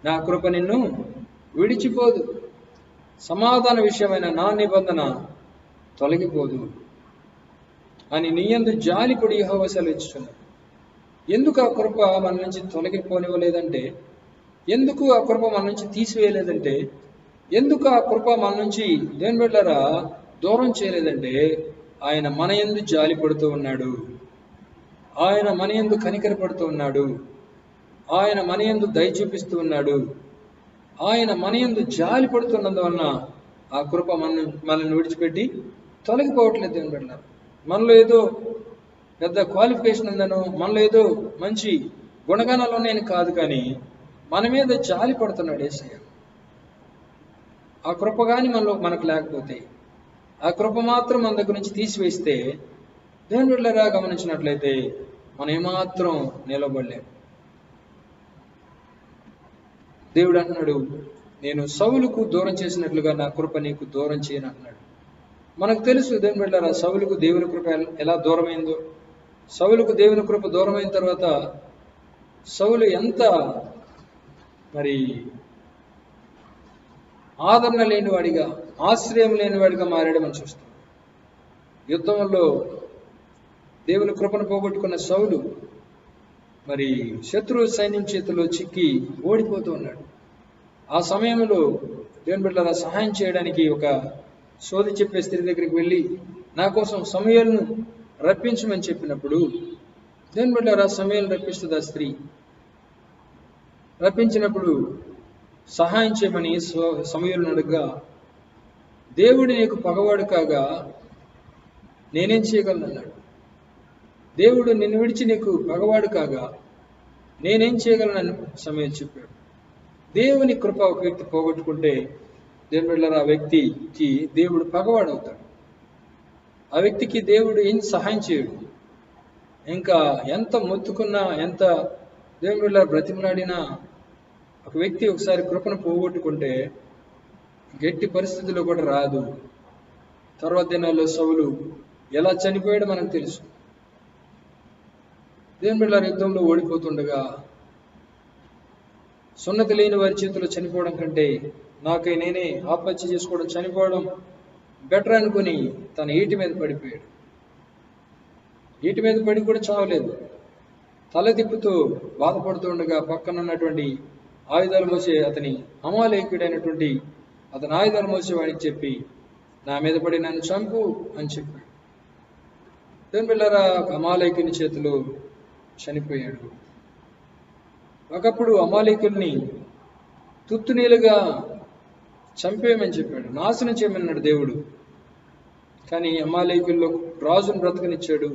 నా కృప నిన్ను విడిచిపోదు. సమాధాన విషయమైన నా నిబంధన తొలగిపోదు అని నీ యందు జాలిపడి యెహోవా సెలవిచ్చుచున్నాడు. ఎందుకు ఆ కృప మన నుంచి తొలగిపోనివ్వలేదంటే, ఎందుకు ఆ కృప మన నుంచి తీసివేయలేదంటే, ఎందుకు ఆ కృప మన నుంచి దేవుని బిడ్డలారా దూరం చేయలేదంటే, ఆయన మన యందు జాలి పడుతూ ఉన్నాడు, ఆయన మన యందు కనికరపడుతూ ఉన్నాడు, ఆయన మన యందు దయ చూపిస్తూ ఉన్నాడు, ఆయన మన యందు జాలి పడుతున్నందువలన ఆ కృప మనల్ని విడిచిపెట్టి తొలగిపోవట్లేదు. దేవుని బిడ్డలారా, మనలో ఏదో పెద్ద క్వాలిఫికేషన్ ఉందనో, మనలో ఏదో మంచి గుణగణాలు ఉన్నాయని కాదు, కానీ మన మీద జాలి పడుతున్నాడు యేసయ్య. ఆ కృప కానీ మనకు లేకపోతే, ఆ కృప మాత్రం మన దగ్గర నుంచి తీసివేస్తే, దేవుని బిడ్డలారా గమనించినట్లయితే మనం ఏమాత్రం నిలబడలేం. దేవుడు అంటున్నాడు, నేను సౌలుకు దూరం చేసినట్లుగా నా కృప నీకు దూరం చేయను అంటున్నాడు. మనకు తెలుసు దేవుని బిడ్డలారా, సౌలుకు దేవుని కృప ఎలా దూరమైందో. సౌలుకు దేవుని కృప దూరమైన తర్వాత సౌలు ఎంత మరి ఆదరణ లేనివాడిగా, ఆశ్రయం లేనివాడిగా మారాడు మనం చూస్తాం. యుద్ధంలో దేవుని కృపను పోగొట్టుకున్న సౌలు మరి శత్రు సైన్యం చేతిలో చిక్కి ఓడిపోతూ ఉన్నాడు. ఆ సమయంలో దేవుని బిడ్డలారా సహాయం చేయడానికి ఒక సోది చెప్పే స్త్రీ దగ్గరికి వెళ్ళి నా కోసం సమూయేలును రప్పించమని చెప్పినప్పుడు, దేవుని బిడ్డలారా సమూయేలును రప్పిస్తుంది ఆ స్త్రీ. రప్పించినప్పుడు సహాయం చేయమని సమూయేలును అడగగా, దేవుడు నీకు పగవాడు కాగా నేనేం చేయగలను అన్నాడు. దేవుడు నిన్ను విడిచి నీకు పగవాడు కాగా నేనేం చేయగలను సమూయేలు చెప్పాడు. దేవుని కృప ఒక వ్యక్తి పోగొట్టుకుంటే దేవుని బిడ్డలారా ఆ వ్యక్తికి దేవుడు పగవాడు అవుతాడు. ఆ వ్యక్తికి దేవుడు ఏం సహాయం చేయడు. ఇంకా ఎంత మొత్తుకున్నా, ఎంత దేవుని బిడ్డలారా బ్రతిమలాడినా, ఒక వ్యక్తి ఒకసారి కృపను పోగొట్టుకుంటే గట్టి పరిస్థితుల్లో కూడా రాదు. తర్వాత దినాల్లో సౌలు ఎలా చనిపోయాడో మనకు తెలుసు. దేవుని బిడ్డలారా యుద్ధంలో ఓడిపోతుండగా సున్నతి లేని వారి చేతిలో చనిపోవడం కంటే నాకై నేనే ఆత్మహత్య చేసుకోవడం, చనిపోవడం బెటర్ అనుకుని తన ఈటి మీద పడిపోయాడు. ఈటి మీద పడి కూడా చావలేదు. తల తిప్పుతూ బాధపడుతూ ఉండగా పక్కన ఉన్నటువంటి ఆయుధాలు మోసే అతని అమాలేకుడైనటువంటి అతని ఆయుధాలు మోసేవాడికి చెప్పి నా మీద పడి నన్ను చంపు అని చెప్పాడు. దేవుని బిడ్డలారా అమాలేకుని చేతిలో చనిపోయాడు. ఒకప్పుడు అమాలేకుల్ని తుత్తునీలుగా చంపేయమని చెప్పాడు, నాశనం చేయమన్నాడు దేవుడు. కానీ అమాలేకుల్లో రాజును బ్రతకనిచ్చాడు,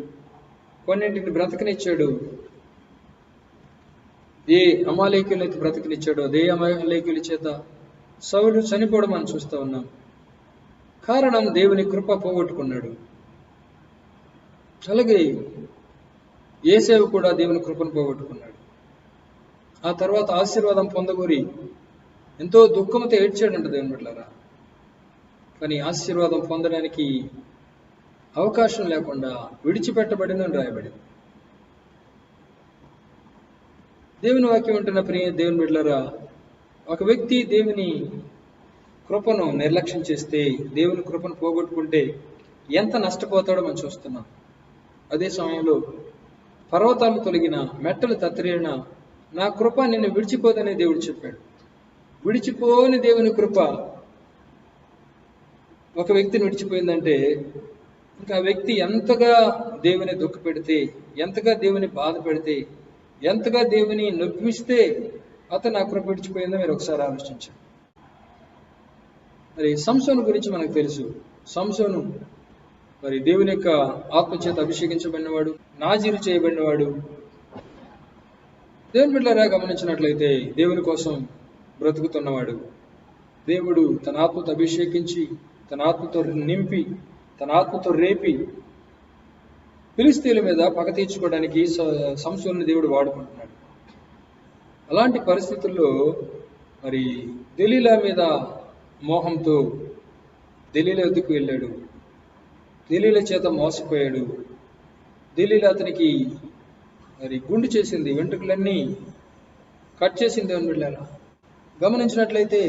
కొన్నింటిని బ్రతకనిచ్చాడు. ఏ అమాలేకుల్ని అయితే బ్రతకనిచ్చాడో అదే అమాలేకుల చేత సౌలు చనిపోవడం మనం చూస్తూ ఉన్నాం. కారణం దేవుని కృప పోగొట్టుకున్నాడు. అలాగే యేసేవు కూడా దేవుని కృపను పోగొట్టుకున్నాడు. ఆ తర్వాత ఆశీర్వాదం పొందగోరి ఎంతో దుఃఖంతో ఏడ్చాడంట దేవుని బిడ్డలారా. కానీ ఆశీర్వాదం పొందడానికి అవకాశం లేకుండా విడిచిపెట్టబడిందని రాయబడింది. దేవుని వాక్యం ఉంటున్న ప్రియ దేవుని బిడ్డలారా, ఒక వ్యక్తి దేవుని కృపను నిర్లక్ష్యం చేస్తే, దేవుని కృపను పోగొట్టుకుంటే ఎంత నష్టపోతాడో మనం చూస్తున్నాం. అదే సమయంలో పర్వతాలు తొలగిన, మెట్టలు తత్తరిన నా కృప నిన్ను విడిచిపోదనే దేవుడు చెప్పాడు. విడిచిపోని దేవుని కృప ఒక వ్యక్తిని విడిచిపోయిందంటే ఇంకా ఆ వ్యక్తి ఎంతగా దేవుని దుఃఖ పెడితే, ఎంతగా దేవుని బాధ పెడితే, ఎంతగా దేవుని నొప్పిస్తే అతను ఆ కృప విడిచిపోయిందో మీరు ఒకసారి ఆలోచించండి. మరి సంసోను గురించి మనకు తెలుసు. సంసోను మరి దేవుని యొక్క ఆత్మచేత అభిషేకించబడినవాడు, నాజీరు చేయబడినవాడు. దేవుని బిడ్డలారా గమనించినట్లయితే దేవుని కోసం బ్రతుకుతున్నవాడు. దేవుడు తన ఆత్మతో అభిషేకించి, తన ఆత్మతో నింపి, తన ఆత్మతో రేపి ఫిలిష్తీయుల మీద పగ తీర్చుకోవడానికి సంసోనుని దేవుడు వాడుకుంటున్నాడు. అలాంటి పరిస్థితుల్లో మరి దెలీలా మీద మోహంతో దెలీలా వద్దకు వెళ్ళాడు. దెలీలా చేత మోసపోయాడు. దెలీలా అతనికి మరి గుండు చేసింది, వెంట్రుకలన్నీ కట్ చేసింది అని వెళ్ళారా. గమనించినట్లయితే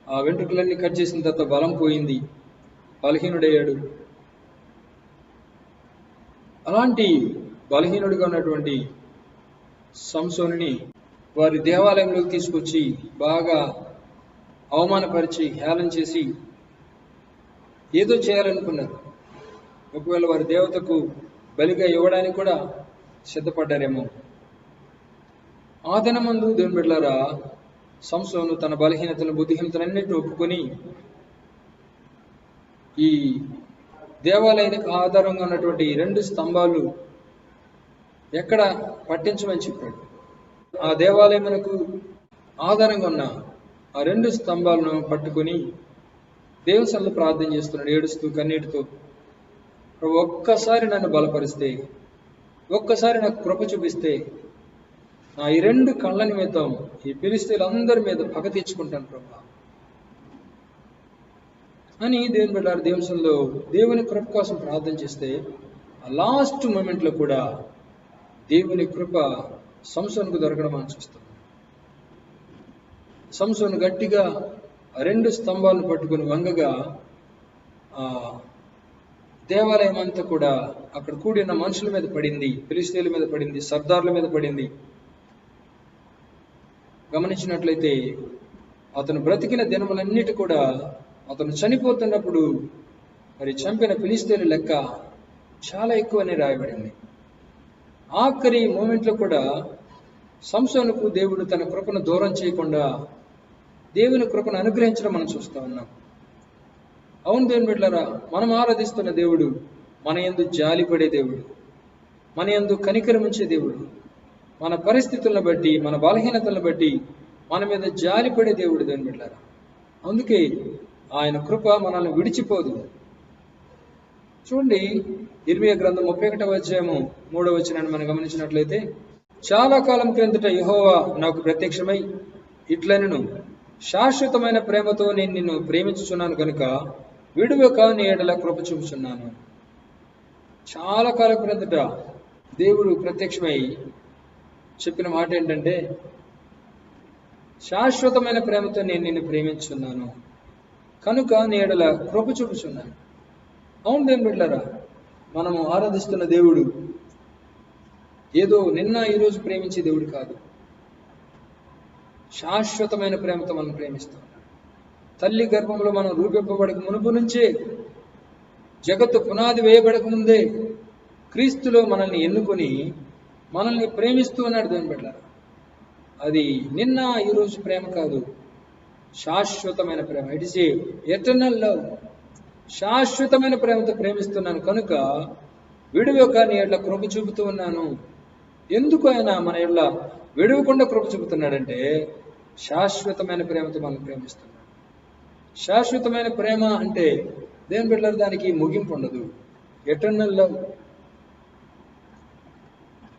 ఆ వెంట్రుకలన్నీ కట్ చేసిన తర్వాత బలం పోయింది, బలహీనుడయ్యాడు. అలాంటి బలహీనుడిగా ఉన్నటువంటి సంసోనుని వారి దేవాలయంలోకి తీసుకొచ్చి బాగా అవమానపరిచి హేళన చేసి ఏదో చేయాలనుకున్నారు. ఒకవేళ వారి దేవతకు బలిగా ఇవ్వడానికి కూడా సిద్ధపడ్డారేమో. ఆ దినమందు దేవుని బిడ్డలారా, సంసోను తన బలహీనతలను బుద్ధిహీనతలన్నింటినీ ఒప్పుకొని ఈ దేవాలయానికి ఆధారంగా ఉన్నటువంటి 2 స్తంభాలు ఎక్కడ పట్టించమని చెప్పాడు. ఆ దేవాలయమునకు ఆధారంగా ఉన్న ఆ 2 స్తంభాలను పట్టుకొని దేవుని సన్నిధిలో ప్రార్థన చేస్తున్నాడు, ఏడుస్తూ కన్నీటితో. ఒక్కసారి నన్ను బలపరిస్తే, ఒక్కసారి నాకు కృప చూపిస్తే, నా ఈ 2 కళ్ళ నిమిత్తం ఈ ఫిలిష్తీయులందరి మీద పగ తీర్చుకుంటాను ప్రభా అని దేవుని బిడ్డలారా దేవుని సన్నిధిలో దేవుని కృప కోసం ప్రార్థన చేస్తే, ఆ లాస్ట్ మూమెంట్లో కూడా దేవుని కృప సంసోనుకు దొరకడం మనం చూస్తాం. సంసోను గట్టిగా 2 స్తంభాలను పట్టుకుని వంగగా ఆ దేవాలయం అంతా కూడా అక్కడ కూడిన మనుషుల మీద పడింది, ఫిలిష్తీయుల మీద పడింది, సర్దార్ల మీద పడింది. గమనించినట్లయితే అతను బ్రతికిన దినములన్నిటి కూడా అతను చనిపోతున్నప్పుడు మరి చంపిన ఫిలిష్తీయుల లెక్క చాలా ఎక్కువని రాయబడింది. ఆఖరి మూమెంట్లో కూడా సంసోనుకు దేవుడు తన కృపను దూరం చేయకుండా దేవుని కృపను అనుగ్రహించడం మనం చూస్తూ ఉన్నాం. అవును దేవుని బిడ్డలారా, మనం ఆరాధిస్తున్న దేవుడు మన యందు జాలిపడే దేవుడు, మన యందు కనికరం ఉంచే దేవుడు. మన పరిస్థితులను బట్టి, మన బలహీనతలను బట్టి మన మీద జాలిపడే దేవుడు దేవుని బిడ్డలారా. అందుకే ఆయన కృప మనల్ని విడిచిపోదు. చూడండి, ఇర్మీయా గ్రంథం 31వ అధ్యాయము 3వ వచనాన్ని మనం గమనించినట్లయితే, చాలా కాలం క్రిందట యెహోవా నాకు ప్రత్యక్షమై ఇట్లనెను, శాశ్వతమైన ప్రేమతో నేను నిన్ను ప్రేమించుచున్నాను కనుక విడువక నీ ఎడల కృప చూపుచున్నాను. చాలా కాలం క్రిందట దేవుడు ప్రత్యక్షమై చెప్పిన మాట ఏంటంటే, శాశ్వతమైన ప్రేమతో నేను నిన్ను ప్రేమించున్నాను కనుక నీ ఎడల కృప చూపుచున్నాను. అవును దేవుని బిడ్డలారా, మనము ఆరాధిస్తున్న దేవుడు ఏదో నిన్న ఈరోజు ప్రేమించే దేవుడు కాదు. శాశ్వతమైన ప్రేమతో మనం ప్రేమిస్తాం. తల్లి గర్భంలో మనం రూపింపబడక మునుపు నుంచే, జగత్తు పునాది వేయబడక ముందే క్రీస్తులో మనల్ని ఎన్నుకొని మనల్ని ప్రేమిస్తూ ఉన్నాడు దేవుని బిడ్డలారా. అది నిన్న ఈరోజు ప్రేమ కాదు, శాశ్వతమైన ప్రేమ. It is eternal love. శాశ్వతమైన ప్రేమతో ప్రేమిస్తున్నాను కనుక విడువక నీ ఎడల కృప చూపుతూ ఉన్నాను. ఎందుకు ఆయన మన ఎడల విడవకుండా కృప చూపుతున్నాడంటే, శాశ్వతమైన ప్రేమతో మనం ప్రేమిస్తున్నాడు. శాశ్వతమైన ప్రేమ అంటే దేవుని బిడ్డలారా దానికి ముగింపు ఉండదు. ఎటర్నల్ లవ్,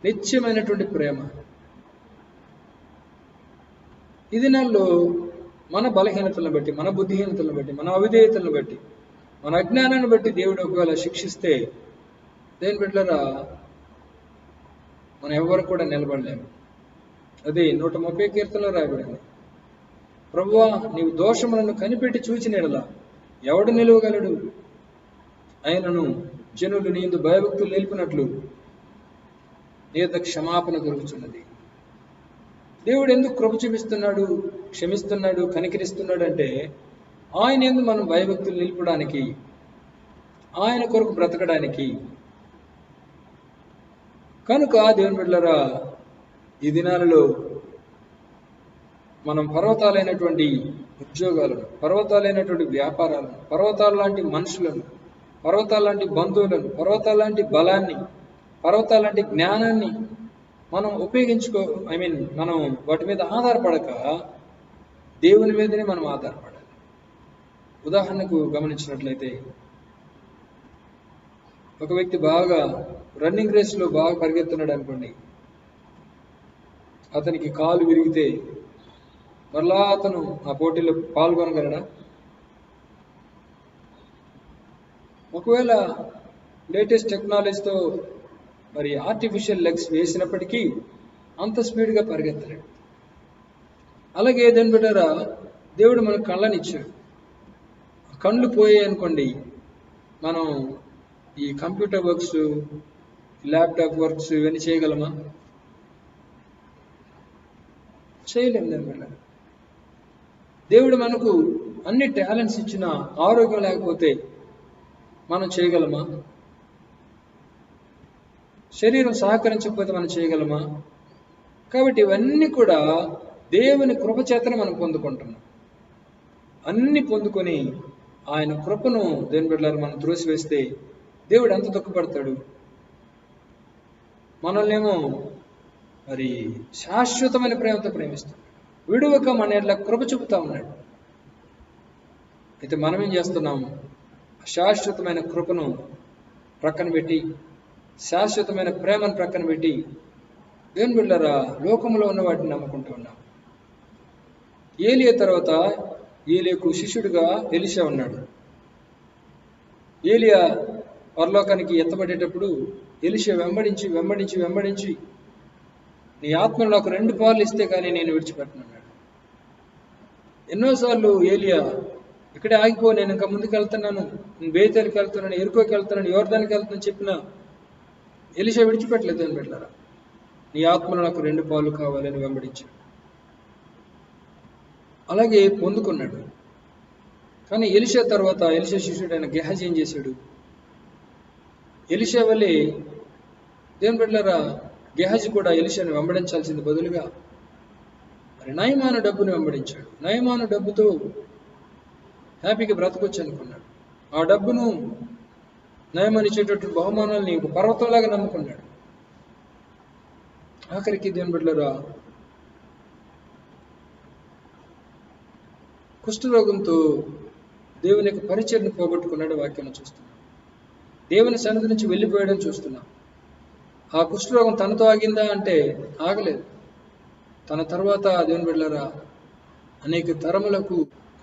నిత్యమైనటువంటి ప్రేమ. ఈ దినాల్లో మన బలహీనతలను బట్టి, మన బుద్ధిహీనతలను బట్టి, మన అవిధేయతలను బట్టి, మన అజ్ఞానాన్ని బట్టి దేవుడు ఒకవేళ శిక్షిస్తే దేవుని బిడ్డలారా మనం ఎవరు కూడా నిలబడలేము. అదే 130 కీర్తనలో రాయబడింది, ప్రభువా నీవు దోషములను కనిపెట్టి చూచిన ఎడల ఎవడు నిలవగలడు? ఆయనను జనులు నీ యందు భయభక్తులు నిలిపినట్లు నీ యొద్ద క్షమాపణ దొరుకుతున్నది. దేవుడు ఎందుకు కృప చూపిస్తున్నాడు, క్షమిస్తున్నాడు, కనికరిస్తున్నాడు అంటే ఆయన యందు మనం భయభక్తులు నిలపడానికి, ఆయన కొరకు బ్రతకడానికి. కనుక దేవుని బిడ్డలారా ఈ దినాలలో మనం పర్వతాలైనటువంటి ఉద్యోగాలను, పర్వతాలైనటువంటి వ్యాపారాలను, పర్వతాల లాంటి మనుషులను, పర్వతాల లాంటి బంధువులను, పర్వతాల లాంటి బలాన్ని, పర్వతాల లాంటి జ్ఞానాన్ని మనం మనం వాటి మీద ఆధారపడక దేవుని మీదనే మనం ఆధారపడాలి. ఉదాహరణకు గమనించినట్లయితే, ఒక వ్యక్తి బాగా రన్నింగ్ రేస్లో బాగా పరిగెత్తున్నాడు అనుకోండి, అతనికి కాలు విరిగితే మరలా అతను ఆ పోటీలో పాల్గొనగలడా? ఒకవేళ లేటెస్ట్ టెక్నాలజీతో మరి ఆర్టిఫిషియల్ లెగ్స్ వేసినప్పటికీ అంత స్పీడ్గా పరిగెత్తలేడు. అలాగే ఏదని బిడ్డారా, దేవుడు మనకు కళ్ళనిచ్చాడు. కళ్ళు పోయాయి అనుకోండి, మనం ఈ కంప్యూటర్ వర్క్స్, ల్యాప్టాప్ వర్క్స్ ఇవన్నీ చేయగలమా? చేయలేము. దాని వల్ల దేవుడు మనకు అన్ని టాలెంట్స్ ఇచ్చిన ఆరోగ్యం లేకపోతే మనం చేయగలమా? శరీరం సహకరించకపోతే మనం చేయగలమా? కాబట్టి ఇవన్నీ కూడా దేవుని కృపచేతనే మనం పొందుకుంటున్నాం. అన్ని పొందుకొని ఆయన కృపను దేవుని బిడ్డలారా మనం త్రోసివేస్తే దేవుడు ఎంత దుఃఖపడతాడు? మనల్నేమో మరి శాశ్వతమైన ప్రేమతో ప్రేమిస్తాడు, విడువక మన ఎట్లా కృప చూపుతా ఉన్నాడు. అయితే మనం ఏం చేస్తున్నాము? శాశ్వతమైన కృపను ప్రక్కన పెట్టి, శాశ్వతమైన ప్రేమను ప్రక్కన పెట్టి దేవుని బిడ్డలారా లోకంలో ఉన్న వాటిని నమ్ముకుంటూ ఉన్నాం. ఏలియా తర్వాత ఏలియాకు శిష్యుడిగా ఎలీషా ఉన్నాడు. ఏలియా పరలోకానికి ఎత్తబడేటప్పుడు ఎలీషా వెంబడించి వెంబడించి వెంబడించి నీ ఆత్మలో నాకు 2 పాలు ఇస్తే కానీ నేను విడిచిపెట్టనన్నాడు. ఎన్నోసార్లు ఏలియా ఇక్కడే ఆగిపో, నేను ఇంకా ముందుకు వెళ్తున్నాను, నేను బేతేలుకి వెళ్తున్నాను, ఎరుకోకి వెళ్తున్నాను, యోర్దానికి వెళ్తున్నాను చెప్పిన ఎలీషా విడిచిపెట్టలేదు. అని పెట్టారా, నీ ఆత్మలో నాకు 2 పాలు కావాలని వెంబడించాడు. అలాగే పొందుకున్నాడు. కానీ ఎలీషా తర్వాత ఎలీషా శిష్యుడైన గెహజీ ఏం చేశాడు? ఎలీషా వల్లే దేవుని బిడ్డలారా గెహజీ కూడా ఎలీషాను వెంబడించాల్సింది బదులుగా మరి నయమాను డబ్బును వెంబడించాడు. నయమాను డబ్బుతో హ్యాపీగా బ్రతకొచ్చు అనుకున్నాడు. ఆ డబ్బును నయమాను ఇచ్చేటటువంటి బహుమానాలని ఒక పర్వతంలాగా నమ్ముకున్నాడు. ఆఖరికి దేవుని బిడ్డలారా కుష్ఠరోగంతో దేవుని యొక్క పరిచయను పోగొట్టుకున్నాడు. వాక్యాన్ని చూస్తున్నాం. దేవుని సన్నిధి నుంచి వెళ్ళిపోయాడని చూస్తున్నాం. ఆ కుష్ఠరోగం తనతో ఆగిందా అంటే ఆగలేదు. తన తర్వాత దేవుని బిడ్డలారా అనేక తరములకు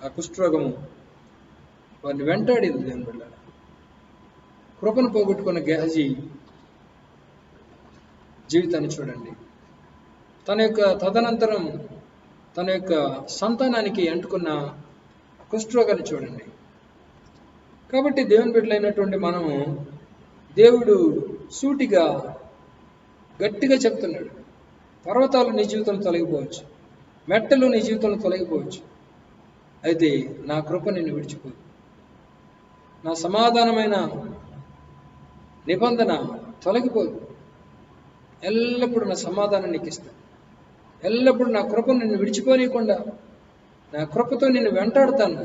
ఆ కుష్ఠరోగము వారిని వెంటాడింది. దేవుని బిడ్డలారా కృపను పోగొట్టుకున్న గెహజీ జీవితాన్ని చూడండి. తన యొక్క తదనంతరం తన యొక్క సంతానానికి అంటుకున్న కుష్ఠరోగాన్ని చూడండి. కాబట్టి దేవుని బిడ్డలైనటువంటి మనము దేవుడు సూటిగా గట్టిగా చెప్తున్నాడు, పర్వతాలు నీ జీవితంలో తొలగిపోవచ్చు, మెట్టలు నీ జీవితంలో తొలగిపోవచ్చు, అయితే నా కృప నిన్ను విడిచిపోదు. నా సమాధానమైన నిబంధన తొలగిపోదు. ఎల్లప్పుడూ నా సమాధానం నీకు ఇస్తాను. ఎల్లప్పుడూ నా కృపను నిన్ను విడిచిపోనీయకుండా నా కృపతో నిన్ను వెంటాడుతాను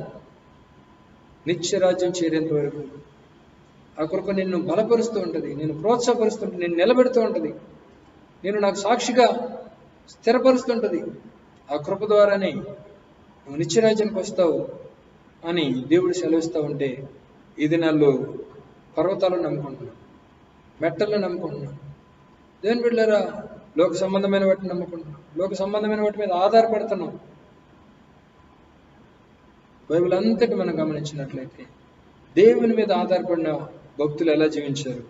నిత్యరాజ్యం చేరేంత వరకు. ఆ కృప నిన్ను బలపరుస్తూ ఉంటుంది, నేను ప్రోత్సాహపరుస్తుంటుంది, నేను నిలబెడుతూ ఉంటుంది, నేను నాకు సాక్షిగా స్థిరపరుస్తుంటుంది. ఆ కృప ద్వారానే నువ్వు నిత్యరాజ్యానికి వస్తావు అని దేవుడు సెలవిస్తూ ఉంటే ఈ దినాల్లో పర్వతాలను నమ్ముకుంటున్నాం, మెట్టలను నమ్ముకుంటున్నాం. దేవుని బిడ్డలారా లోక సంబంధమైన వాటిని నమ్ముకుంటున్నాం, లోక సంబంధమైన వాటి మీద ఆధారపడుతున్నాం. బైబిల్ అంతటి మనం గమనించినట్లయితే దేవుని మీద ఆధారపడిన భక్తులు ఎలా జీవించారు,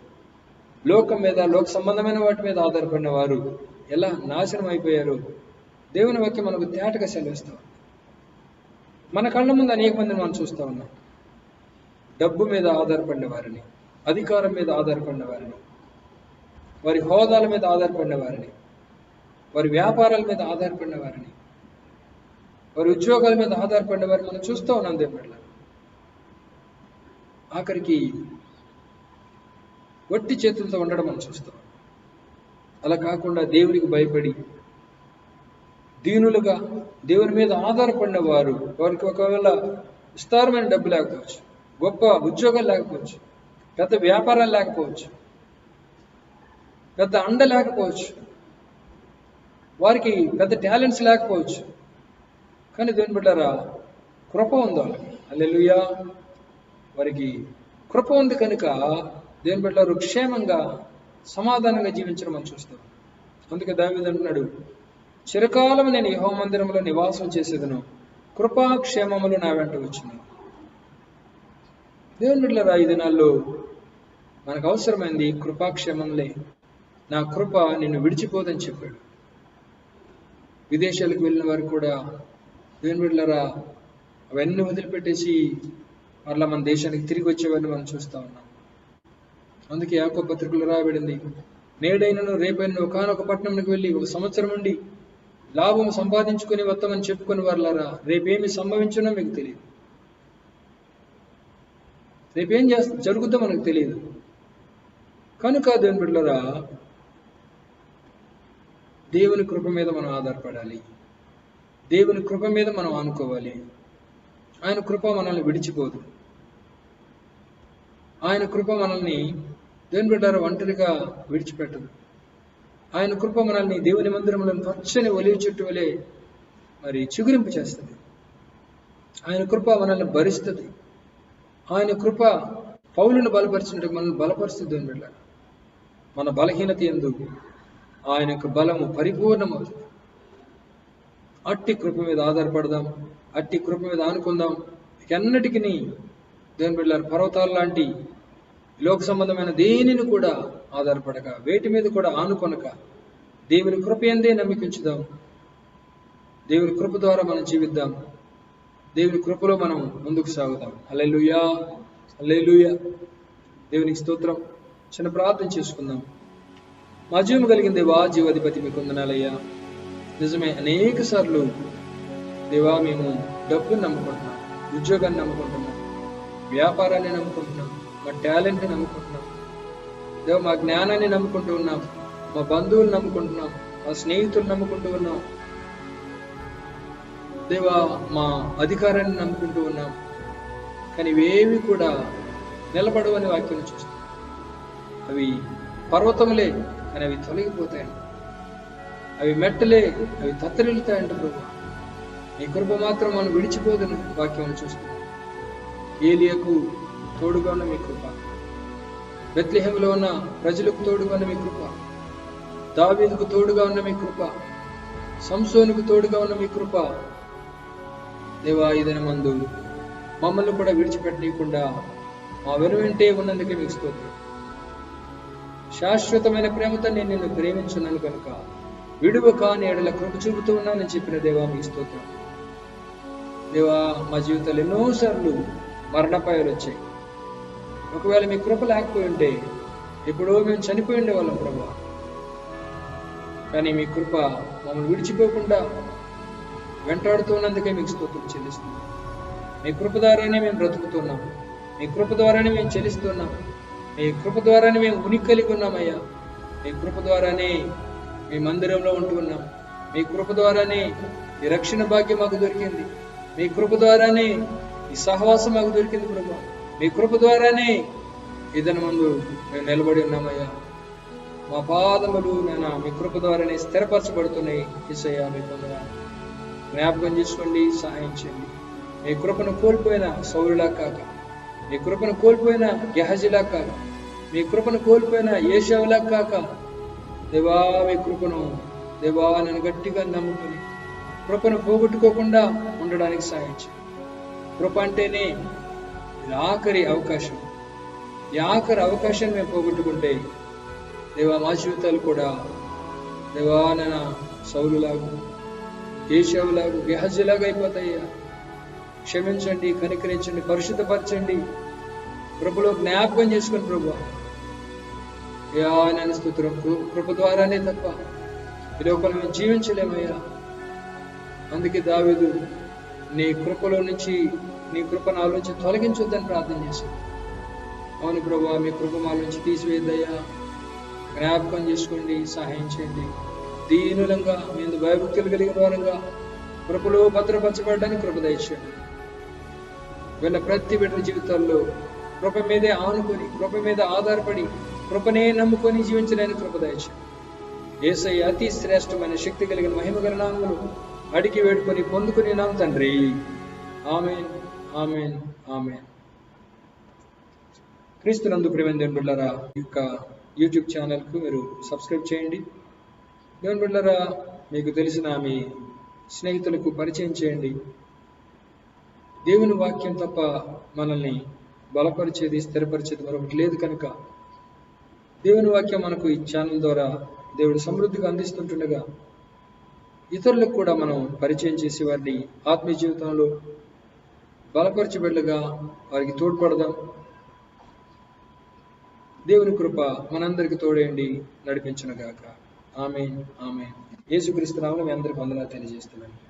లోకం మీద లోక సంబంధమైన వాటి మీద ఆధారపడిన వారు ఎలా నాశనం అయిపోయారు దేవుని వాక్యం మనకు తేటగా సెలవిస్తాం. మన కళ్ళ ముందు అనేక మందిని మనం చూస్తూ ఉన్నాం. డబ్బు మీద ఆధారపడిన వారిని, అధికారం మీద ఆధారపడిన వారిని, వారి హోదాల మీద ఆధారపడిన వారిని, వారి వ్యాపారాల మీద ఆధారపడిన వారిని, వారి ఉద్యోగాల మీద ఆధారపడిన వారిని మనం చూస్తూ ఉన్నాం. దేవుళ్ళ ఆఖరికి వట్టి చేతులతో ఉండడం మనం చూస్తాం. అలా కాకుండా దేవునికి భయపడి దీనులుగా దేవుని మీద ఆధారపడిన వారు, వారికి ఒకవేళ విస్తారమైన డబ్బు లేకపోవచ్చు, గొప్ప ఉద్యోగాలు లేకపోవచ్చు, పెద్ద వ్యాపారాలు లేకపోవచ్చు, పెద్ద అండ లేకపోవచ్చు, వారికి పెద్ద టాలెంట్స్ లేకపోవచ్చు, కానీ దేవుని బిడ్డలారా కృప ఉంది వాళ్ళకి. హల్లెలూయా. వారికి కృప ఉంది కనుక దేవుని బిడ్డలారు క్షేమంగా సమాధానంగా జీవించడం మనం చూస్తాం. అందుకే దావీదు అంటున్నాడు, చిరకాలం నేను యెహోవా మందిరంలో నివాసం చేసేదను, కృపాక్షేమములు నా వెంట వచ్చినాయి. దేవుని బిడ్డలారా, ఈ దినాల్లో మనకు అవసరమైంది కృపాక్షేమంలే. నా కృప నిన్ను విడిచిపోదని చెప్పాడు. విదేశాలకు వెళ్ళిన వారు కూడా దేవుని బిడ్డలారా అవన్నీ వదిలిపెట్టేసి మరలా మన దేశానికి తిరిగి వచ్చేవారిని మనం చూస్తూ ఉన్నాం. అందుకే యాకోబు పత్రికలో రాయబడింది, నేడైనను రేపైనను ఒకానొక పట్టణంకి వెళ్ళి 1 సంవత్సరం ఉండి లాభం సంపాదించుకుని వస్తామని చెప్పుకుని వారులారా, రేపేమి సంభవించునో మీకు తెలియదు. రేపేం జరుగుద్దో మనకు తెలియదు. కనుక దేవుని బిడ్డలారా, దేవుని కృప మీద మనం ఆధారపడాలి. దేవుని కృప మీద మనం ఆనుకోవాలి. ఆయన కృప మనల్ని విడిచిపోదు. ఆయన కృప మనల్ని దేవుని బిడ్డలారా ఒంటరిగా విడిచిపెట్టదు. ఆయన కృప మనల్ని దేవుని మందిరంలో పచ్చని ఒలివ చెట్టు వలె మరి చిగురింపు చేస్తుంది. ఆయన కృప మనల్ని భరిస్తుంది. ఆయన కృప పౌలును బలపరిచినట్టు మనల్ని బలపరుస్తుంది. దేవుని బిడ్డలారా, మన బలహీనత యందు ఆయన యొక్క బలము పరిపూర్ణమవుతుంది. అట్టి కృప మీద ఆధారపడదాం, అట్టి కృప మీద ఆనుకుందాం. ఎన్నటికి దేవుని బిడ్డలారా పర్వతాల లాంటి లోక సంబంధమైన దేనిని కూడా ఆధారపడక, వేటి మీద కూడా ఆనుకొనక దేవుని కృప యందే నమ్మికించుదాం. దేవుని కృప ద్వారా మనం జీవిద్దాం. దేవుని కృపలో మనం ముందుకు సాగుదాం. హల్లెలూయా, హల్లెలూయా. దేవునికి స్తోత్రం. చిన్న ప్రార్థన చేసుకుందాం. మా జీవం కలిగిన దేవా, జీవాధిపతి మీకు వందనాలయ్యా. నిజమే, అనేక సార్లు దేవా మేము డబ్బుని నమ్ముకుంటున్నాం, ఉద్యోగాన్ని నమ్ముకుంటున్నాం, వ్యాపారాన్ని నమ్ముకుంటున్నాం, మా టాలెంట్ని నమ్ముకుంటున్నాం, దేవా మా జ్ఞానాన్ని నమ్ముకుంటూ ఉన్నాం, మా బంధువులు నమ్ముకుంటున్నాం, మా స్నేహితులు నమ్ముకుంటూ ఉన్నాం, దేవా మా అధికారాన్ని నమ్ముకుంటూ ఉన్నాం. కానీ ఇవేవి కూడా నిలబడవని వాక్యం చూస్తాం. అవి పర్వతములే, కానీ అవి తొలగిపోతాయంట. అవి మెట్టలే, అవి తత్తరిల్లుతాయంట. ప్రభు నీ కృప మాత్రం మనం విడిచిపోదని వాక్యం చూస్తాం. ఏలియాకు తోడుగా ఉన్న మీ కృప, బెత్లెహేములో ఉన్న ప్రజలకు తోడుగా ఉన్న మీ కృప, దావీదుకు తోడుగా ఉన్న మీ కృప, సంసోనుకు తోడుగా ఉన్న మీ కృప దేవా, ఈ దినమందు మమ్మల్ని కూడా విడిచిపెట్టనీయకుండా మా వెనువెంటే ఉన్నందుకే మీకు స్తోత్రం. శాశ్వతమైన ప్రేమతో నేను నిన్ను ప్రేమించున్నాను కనుక విడువక నేడల కృప చూపుతూ ఉన్నానని చెప్పిన దేవా మీకు స్తోత్రం. దేవా, మా జీవితాలు ఎన్నోసార్లు మరణపాయాలు వచ్చాయి. ఒకవేళ మీ కృప లేకపోయి ఉంటే ఎప్పుడో మేము చనిపోయి ఉండేవాళ్ళం ప్రభా. కానీ మీ కృప మమ్మల్ని విడిచిపోకుండా వెంటాడుతున్నందుకే మీకు స్తోత్రం చెల్లిస్తున్నాం. మీ కృప ద్వారానే మేము బ్రతుకుతున్నాం, మీ కృప ద్వారానే మేము చెల్లిస్తున్నాం, మీ కృప ద్వారానే మేము ఉనికి కలిగి ఉన్నామయ్యా. మీ కృప ద్వారానే మీ మందిరంలో ఉంటున్నాం, మీ కృప ద్వారానే ఈ రక్షణ భాగ్యం మాకు దొరికింది, మీ కృప ద్వారానే ఈ సహవాసం మాకు దొరికింది ప్రభా. మీ కృప ద్వారానే ఇదన ముందు మేము నిలబడి ఉన్నామయ్యా. మా పాదములు నాయన మీ కృప ద్వారానే స్థిరపరచబడుతున్నాయి. యేసయ్యా మీకు వందనాలు. జ్ఞాపకం చేసుకోండి, సహాయం చేయండి. మీ కృపను కోల్పోయిన సౌలులా కాక, మీ కృపను కోల్పోయిన గెహజీలా కాక, మీ కృపను కోల్పోయిన ఏశావులా కాక దేవా, మీ కృపను దేవా నన్ను గట్టిగా నమ్ముకుని కృపను పోగొట్టుకోకుండా ఉండడానికి సహాయం చేయండి. కృప అంటేనే ఇది ఆఖరి అవకాశం. ఈ ఆఖరి అవకాశాన్ని మేము పోగొట్టుకుంటే దేవా మా జీవితాలు కూడా దేవా నాన్న సౌలులాగా, ఏశావులాగా, గెహజీలాగా అయిపోతాయ్యా. క్షమించండి, కనికరించండి, పరిశుద్ధపరచండి. కృపలో జ్ఞాపకం చేసుకుని ప్రభు ఆయన స్తోత్రం. కృప ద్వారానే తప్ప ఈ లోకంలో మేము జీవించలేమయ్యా. అందుకే దావీదు నీ కృపలో నుంచి, నీ కృప నాలో నుంచి తొలగించొద్దని ప్రార్థన చేశాడు. అవును ప్రభు, మీ కృప మా నుంచి తీసివేద్దయ్యా. జ్ఞాపకం చేసుకోండి, సహాయం చేయండి. దీనులంగా మేము భయభక్తులు కలిగిన వారంగా కృపలో భద్రపరచబడడానికి కృప దయచేయండి. వీళ్ళ ప్రతి బిడ్డ జీవితాల్లో కృప మీదే ఆనుకొని, కృప మీద ఆధారపడి, కృపనే నమ్ముకొని జీవించడానికి కృప దయచేయండి. యేసయ్య అతి శ్రేష్టమైన శక్తి కలిగిన మహిమగల నామములు అడిగి వేడుకొని పొందుకుని నామ తండ్రి. ఆమేన్, ఆమేన్, ఆమేన్. క్రీస్తునందు ప్రియమైన దేవుని బిడ్డలారా, ఈ యొక్క యూట్యూబ్ ఛానల్కు మీరు సబ్స్క్రైబ్ చేయండి. దేవుని బిడ్డలారా, మీకు తెలిసిన మీ స్నేహితులకు పరిచయం చేయండి. దేవుని వాక్యం తప్ప మనల్ని బలపరిచేది, స్థిరపరిచేది మరొకటి లేదు కనుక దేవుని వాక్యం మనకు ఈ ఛానల్ ద్వారా దేవుడు సమృద్ధిగా అందిస్తుంటుండగా ఇతరులకు కూడా మనం పరిచయం చేసి వారిని ఆత్మీయ జీవితంలో బలపరచబెళ్ళగా వారికి తోడ్పడదాం. దేవుని కృప మనందరికి తోడేయండి, నడిపించునుగాక. ఆమేన్. ఆమేన్. యేసుక్రీస్తు నామములో మీ అందరికీ వందనాలు తెలియజేస్తున్నాను.